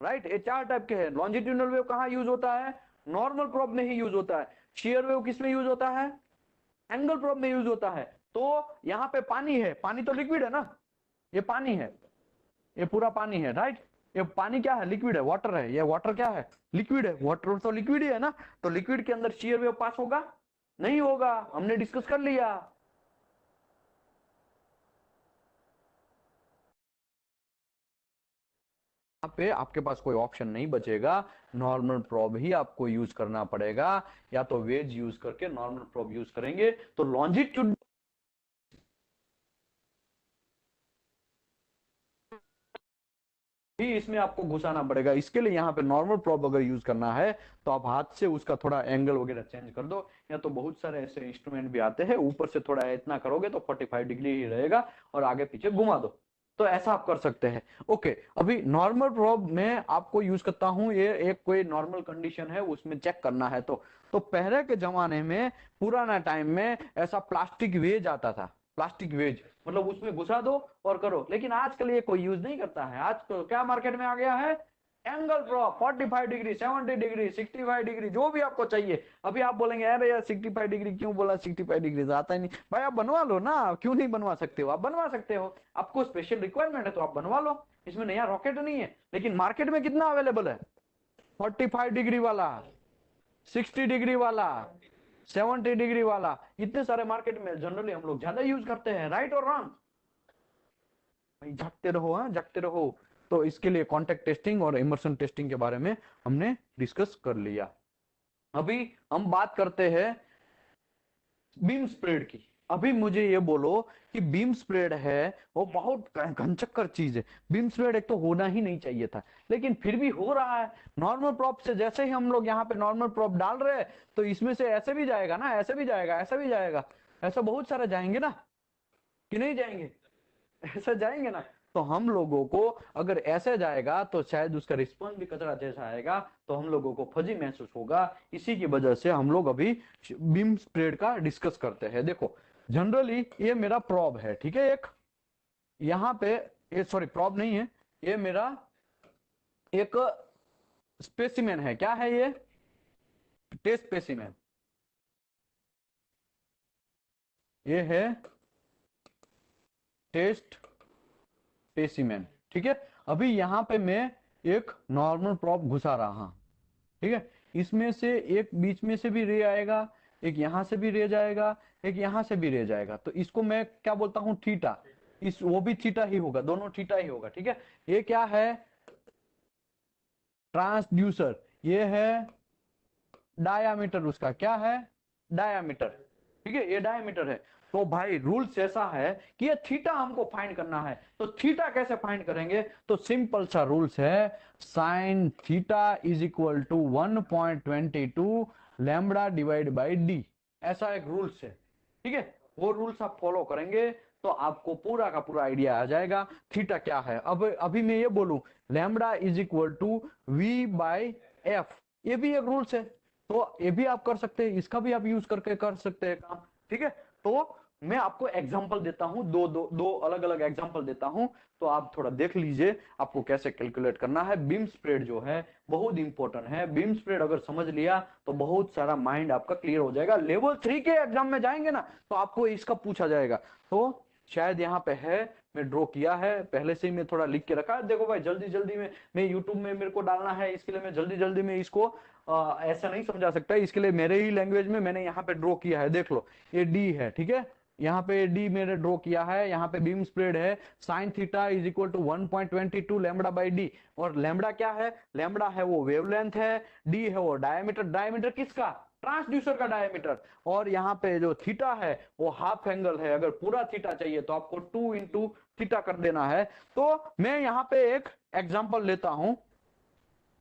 राइट। ये चार टाइप के हैं। लॉन्जिट्यूडनल वेव कहां यूज होता है? नॉर्मल प्रोब में ही यूज होता है। शेयर वेव किस में यूज होता है? एंगल प्रोब में यूज होता है। तो यहाँ पे पानी है, पानी तो लिक्विड है ना, ये पानी है, ये पूरा पानी है, राइट। ये पानी क्या है? लिक्विड है, वाटर है। ये वाटर क्या है? लिक्विड है। वाटर तो लिक्विड ही है ना, तो लिक्विड के अंदर शेयर वेव पास होगा? नहीं होगा, हमने डिस्कस कर लिया। यहाँ पे आपके पास कोई ऑप्शन नहीं बचेगा, नॉर्मल प्रोब ही आपको यूज करना पड़ेगा। या तो वेज यूज करके नॉर्मल प्रोब यूज करेंगे तो लॉन्जिट्यूड भी इसमें आपको घुसाना पड़ेगा। इसके लिए यहाँ पे नॉर्मल प्रोब अगर यूज करना है तो आप हाथ से उसका थोड़ा एंगल वगैरह चेंज कर दो, या तो बहुत सारे ऐसे इंस्ट्रूमेंट भी आते हैं, ऊपर से थोड़ा इतना करोगे तो 45 डिग्री ही रहेगा, और आगे पीछे घुमा दो, तो ऐसा आप कर सकते हैं। ओके, अभी नॉर्मल प्रोब में आपको यूज करता हूं, ये एक कोई नॉर्मल कंडीशन है उसमें चेक करना है। तो पहले के जमाने में, पुराना टाइम में ऐसा प्लास्टिक वेज आता था, प्लास्टिक वेज, मतलब उसमें घुसा दो और करो। लेकिन आजकल ये कोई यूज नहीं करता है। आजकल क्या मार्केट में आ गया है? Angle probe, 45 degree, 70 degree, 65 degree, जो भी आपको चाहिए। अभी आप बोलेंगे अरे यार 65 डिग्री क्यों बोला, 65 डिग्री तो आता ही नहीं। भाई आप बनवा लो ना, क्यों नहीं बनवा सकते हो? आप बनवा सकते हो, आपको स्पेशल रिक्वायरमेंट है तो आप बनवा लो, इसमें नया रॉकेट नहीं है। लेकिन मार्केट में कितना अवेलेबल है? 45 डिग्री वाला, 60 डिग्री वाला, 70 डिग्री वाला, इतने सारे मार्केट में जनरली हम लोग ज्यादा यूज करते हैं, राइट और रॉन्ग? भाई जागते रहो, हाँ जागते रहो। तो इसके लिए कॉन्टेक्ट टेस्टिंग और इमर्सन टेस्टिंग के बारे में हमने डिस्कस कर लिया। अभी हम बात करते हैं बीम स्प्रेड की। अभी मुझे ये बोलो कि बीम स्प्रेड है वो बहुत घनचक्कर चीज है। बीम स्प्रेड एक तो होना ही नहीं चाहिए था, लेकिन फिर भी हो रहा है। नॉर्मल प्रॉप से जैसे ही हम लोग यहाँ पे नॉर्मल प्रॉप डाल रहे हैं, तो इसमें से ऐसे भी जाएगा ना, ऐसे भी जाएगा, ऐसा भी जाएगा, ऐसा बहुत सारे जाएंगे ना, कि नहीं जाएंगे? ऐसा जाएंगे ना। तो हम लोगों को अगर ऐसे जाएगा तो शायद उसका रिस्पॉन्स भी कचरा जैसा आएगा, तो हम लोगों को फजी महसूस होगा। इसी की वजह से हम लोग अभी बीम स्प्रेड का डिस्कस करते हैं। देखो, जनरली ये मेरा प्रॉब है, ठीक है, एक यहाँ पे, ये सॉरी प्रॉब नहीं है, ये मेरा एक स्पेसिमेन है। क्या है ये? Test specimen. ये है टेस्ट स्पेसिमेन, ठीक है। अभी यहाँ पे मैं एक नॉर्मल प्रॉप घुसा रहा हूं, ठीक है। इसमें से एक बीच में से भी रे आएगा, एक यहां से भी रे जाएगा, एक यहां से भी रे जाएगा। तो इसको मैं क्या बोलता हूं? थीटा। इस वो भी थीटा ही होगा, दोनों थीटा ही होगा, ठीक है। ये क्या है? ट्रांसड्यूसर। ये है डायामीटर, उसका क्या है? डायामीटर, ठीक है, ये डायामीटर है। तो भाई रूल्स ऐसा है कि ये थीटा हमको फाइंड करना है। तो थीटा कैसे फाइंड करेंगे? तो सिंपल सा रूल्स है, sine theta is equal to 1.22 lambda divide by D. ऐसा एक रूल्स है, ठीक है। वो रूल्स आप फॉलो करेंगे तो आपको पूरा का पूरा आइडिया आ जाएगा थीटा क्या है। अब अभी मैं ये बोलूं lambda is equal to V by F, ये भी एक रूल्स है। तो ये भी आप कर सकते हैं, इसका भी आप यूज करके कर सकते हैं काम, ठीक है। तो मैं आपको एग्जांपल देता हूं, दो अलग अलग एग्जांपल देता हूं, तो आप थोड़ा देख लीजिए आपको कैसे कैलकुलेट करना है। बीम स्प्रेड जो है बहुत इंपॉर्टेंट है। बीम स्प्रेड अगर समझ लिया तो बहुत सारा माइंड आपका क्लियर हो जाएगा। लेवल 3 के एग्जाम में जाएंगे ना तो आपको इसका पूछा जाएगा। तो शायद यहाँ पे है, मैं ड्रॉ किया है पहले से ही, मैं थोड़ा लिख के रखा है। देखो भाई जल्दी जल्दी में मैं यूट्यूब में मेरे को डालना है, इसके लिए मैं जल्दी जल्दी में इसको ऐसा नहीं समझा सकता। इसके लिए मेरे ही लैंग्वेज में मैंने यहाँ पे ड्रॉ किया है, देख लो ये डी है, ठीक है। यहाँ पे डी मेरे ड्रॉ किया है, यहाँ पे बीम स्प्रेड है sine theta is equal to 1.22 lambda by D. और लैम्बडा क्या है? लैम्बडा है वो वेवलेंथ है, डी है वो डायमीटर। डायमीटर किसका? ट्रांसड्यूसर का डायमीटर। और यहाँ पे जो थीटा है वो हाफ एंगल है। अगर पूरा थीटा चाहिए तो आपको 2 इंटू थीटा कर देना है। तो मैं यहाँ पे एक एग्जांपल लेता हूं,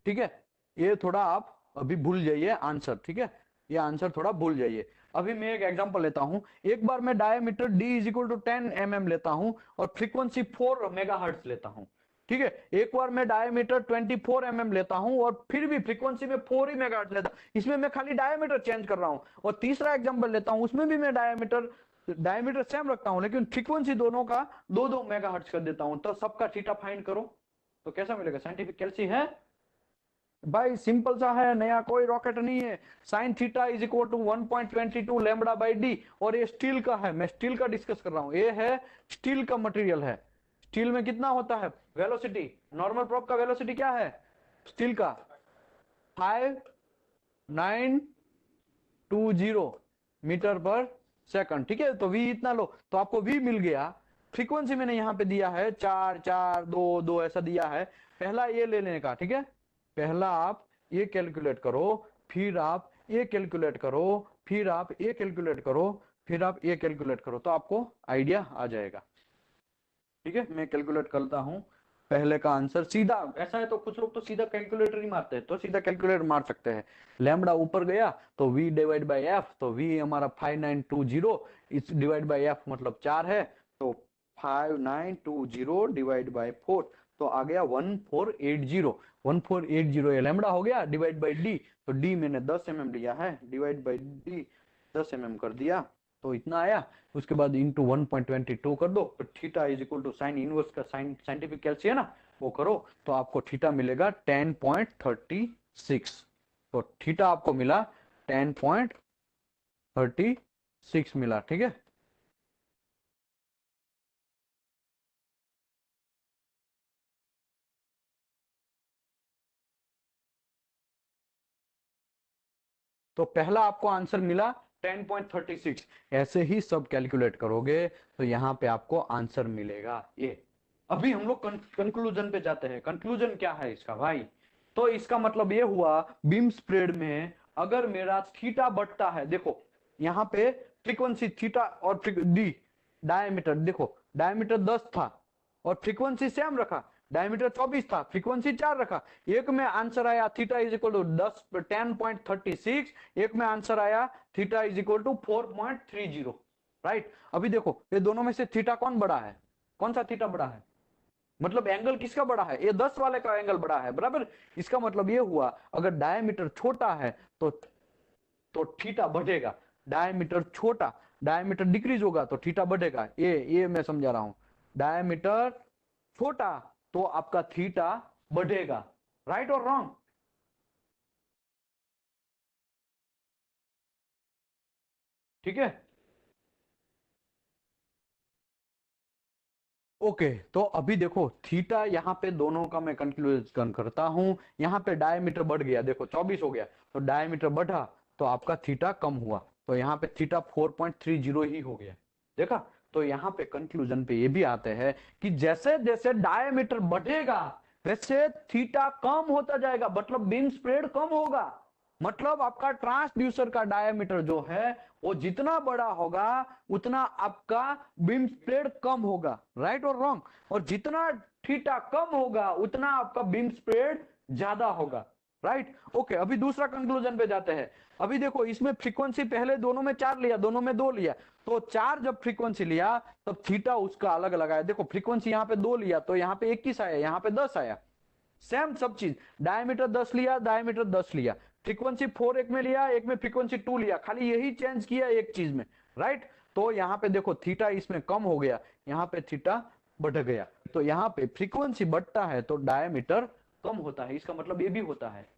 ठीक है। ये थोड़ा आप अभी भूल जाइए आंसर, ठीक है, ये आंसर थोड़ा भूल जाइए। अभी मैं एक एग्जांपल लेता हूं। एक बार मैं diameter d is equal to 10 mm लेता हूं और फ्रीक्वेंसी 4 मेगाहर्ट्ज लेता हूं। ठीक है, एक बार मैं डायमीटर 24 mm लेता हूं और फिर भी फ्रीक्वेंसी में 4 ही मेगाहर्ट्ज लेता हूं, इसमें मैं खाली डायमीटर चेंज कर रहा हूं। और तीसरा एग्जांपल लेता हूं, उसमें भी मैं डायमीटर सेम रखता हूं, लेकिन फ्रीक्वेंसी दोनों का 2-2 मेगाहर्ट्ज कर देता हूं। तो सबका थीटा फाइंड करो, तो कैसा मिलेगा? साइंटिफिक कैलसी है भाई, सिंपल सा है, नया कोई रॉकेट नहीं है। Sine theta is equal to 1.22 lambda by D. और ये स्टील का है, मैं स्टील का डिस्कस कर रहा हूं, ये है स्टील का मटेरियल है। स्टील में कितना होता है वेलोसिटी? नॉर्मल प्रोप का वेलोसिटी क्या है स्टील का? 5920 मीटर पर सेकंड। ठीक है, तो v इतना लो, तो आपको v मिल गया। फ्रीक्वेंसी मैंने यहाँ पे दिया है 4-4-2-2 ऐसा दिया है। पहला ये ले लेने का, ठीक है, पहला आप ये कैलकुलेट करो, फिर आप ये कैलकुलेट करो, फिर आप ये कैलकुलेट करो, फिर आप ये कैलकुलेट करो, तो आपको आइडिया आ जाएगा। ठीक है, मैं कैलकुलेट करता हूं पहले का आंसर सीधा। ऐसा है तो कुछ लोग तो सीधा कैलकुलेटर ही मारते हैं, तो सीधा कैलकुलेटर मार सकते हैं। लैम्बडा ऊपर गया तो v डिवाइड बाई एफ, तो v हमारा 5920 इस डिवाइड बाई एफ मतलब 4 है, तो 5920 डिवाइड बाई 4, तो आ गया 1480। 1480 ये लैम्बडा हो गया, डिवाइड बाई डी, तो डी मैंने 10 mm लिया है, डिवाइड बाई डी 10 mm कर दिया, तो इतना आया। उसके बाद इंटू 1.22 कर दो, तो theta is equal to sine inverse का साइंटिफिक कैलसी है ना, वो करो, तो आपको थीटा मिलेगा 10.36। तो थीटा आपको मिला 10.36 मिला। ठीक है, तो पहला आपको आंसर मिला 10.36। ऐसे ही सब कैलकुलेट करोगे तो यहाँ पे आपको आंसर मिलेगा ये। अभी हम लोग कंक्लूजन पे जाते हैं। कंक्लूजन क्या है इसका भाई? तो इसका मतलब ये हुआ, बीम स्प्रेड में अगर मेरा थीटा बढ़ता है, देखो यहाँ पे फ्रीक्वेंसी थीटा और डी डायमीटर, देखो डायमीटर 10 था और फ्रीक्वेंसी सेम रखा, डायमीटर 24 था, फ्रीक्वेंसी 4 रखा। एक में आंसर आया थीटा इज इक्वल टू 10 एक में आंसर आया theta is equal to 4.30। Right, अभी देखो ये दोनों में से थीटा कौन बड़ा है? कौन सा थीटा बड़ा है? मतलब एंगल किसका बड़ा है? ये 10 वाले का एंगल बड़ा है, बराबर। इसका मतलब ये हुआ अगर डायमीटर छोटा है तो थीटा बढ़ेगा, डायमीटर छोटा, डायमीटर डिक्रीज होगा तो थीटा बढ़ेगा। ये मैं समझा रहा हूं, डायमीटर छोटा तो आपका थीटा बढ़ेगा। राइट और रॉन्ग? ठीक है, ओके। तो अभी देखो थीटा यहाँ पे दोनों का मैं कंक्लूजन करता हूं। यहाँ पे डायमीटर बढ़ गया, देखो 24 हो गया, तो डायमीटर बढ़ा तो आपका थीटा कम हुआ, तो यहाँ पे थीटा 4.30 ही हो गया। देखा, तो यहाँ पे कंक्लूजन पे ये भी आते हैं कि जैसे जैसे डायमीटर बढ़ेगा वैसे थीटा कम होता जाएगा, मतलब बीम स्प्रेड कम होगा। मतलब आपका ट्रांसड्यूसर का डायमीटर जो है वो जितना बड़ा होगा उतना आपका बीम स्प्रेड कम होगा। राइट और रॉन्ग? और जितना थीटा कम होगा उतना आपका बीम स्प्रेड ज्यादा होगा। Right, okay. अभी दूसरा कंक्लूजन पे जाते हैं। अभी देखो इसमें फ्रीक्वेंसी पहले दोनों में 4 लिया, दोनों में 2 लिया, तो 4 जब फ्रीक्वेंसी लिया तब थीटा उसका अलग लगाया। देखो फ्रीक्वेंसी यहाँ पे 2 लिया तो यहाँ पे 21 आया, यहाँ पे 10 आया। सेम सब चीज, डायमीटर 10 लिया, डायमीटर 10 लिया, फ्रीक्वेंसी 4 एक में लिया, एक में फ्रीक्वेंसी 2 लिया, खाली यही चेंज किया एक चीज में। राइट, तो यहाँ पे देखो थीटा इसमें कम हो गया, यहाँ पे थीटा बढ़ गया, तो यहाँ पे फ्रीक्वेंसी बढ़ता है तो डायमीटर कम होता है, इसका मतलब ये भी होता है।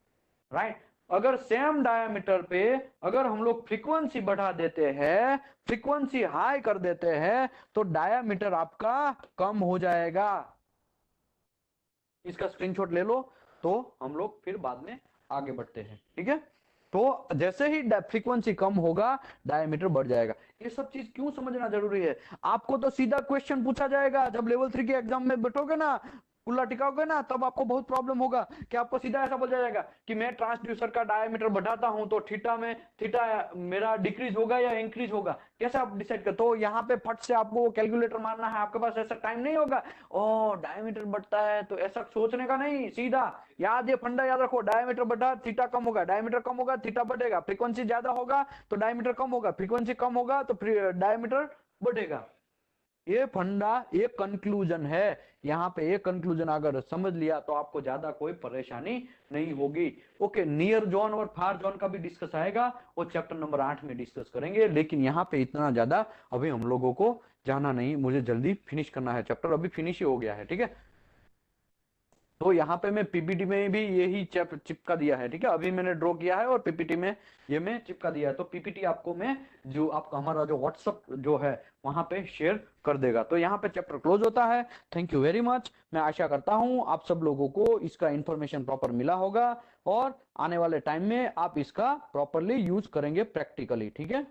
राइट, अगर सेम डायमीटर पे अगर हम लोग फ्रीक्वेंसी बढ़ा देते हैं, फ्रीक्वेंसी हाई कर देते हैं, तो डायमीटर आपका कम हो जाएगा। इसका स्क्रीनशॉट ले लो, तो हम लोग फिर बाद में आगे बढ़ते हैं। ठीक है, तो जैसे ही फ्रीक्वेंसी कम होगा डायमीटर बढ़ जाएगा। ये सब चीज क्यों समझना जरूरी है? आपको तो सीधा क्वेश्चन पूछा जाएगा जब लेवल 3 के एग्जाम में बैठोगे ना, कुल्ला टिकाओगे ना, तब आपको बहुत प्रॉब्लम होगा कि आपको सीधा ऐसा बोल जाएगा कि मैं ट्रांसड्यूसर का डायमीटर बढ़ाता हूं तो थीटा मेरा डिक्रीज होगा या इंक्रीज होगा, कैसे आप डिसाइड कर? तो यहाँ पे फट से आपको कैलकुलेटर मारना है, आपके पास ऐसा टाइम नहीं होगा। ओ डायमीटर बढ़ता है तो ऐसा सोचने का नहीं, सीधा याद, ये फंडा याद रखो, डायमीटर बढ़ा थीटा कम होगा, डायमीटर कम होगा थीटा बढ़ेगा, फ्रीक्वेंसी ज्यादा होगा तो डायमीटर कम होगा, फ्रीक्वेंसी कम होगा तो डायमीटर बढ़ेगा। ये फंडा एक कंक्लूजन है। यहाँ पे एक कंक्लूजन अगर समझ लिया तो आपको ज्यादा कोई परेशानी नहीं होगी। ओके, नियर जोन और फार जोन का भी डिस्कस आएगा, वो चैप्टर नंबर 8 में डिस्कस करेंगे, लेकिन यहाँ पे इतना ज्यादा अभी हम लोगों को जाना नहीं, मुझे जल्दी फिनिश करना है चैप्टर, अभी फिनिश ही हो गया है, ठीक है। तो यहाँ पे मैं पीपीटी में भी यही चिपका दिया है, ठीक है, अभी मैंने ड्रॉ किया है और पीपीटी में ये मैं चिपका दिया है। तो पीपीटी आपको मैं जो आपका हमारा जो व्हाट्सअप जो है वहां पे शेयर कर देगा। तो यहाँ पे चैप्टर क्लोज होता है। Thank you very much. मैं आशा करता हूँ आप सब लोगों को इसका इंफॉर्मेशन प्रॉपर मिला होगा और आने वाले टाइम में आप इसका प्रॉपरली यूज करेंगे प्रैक्टिकली, ठीक है।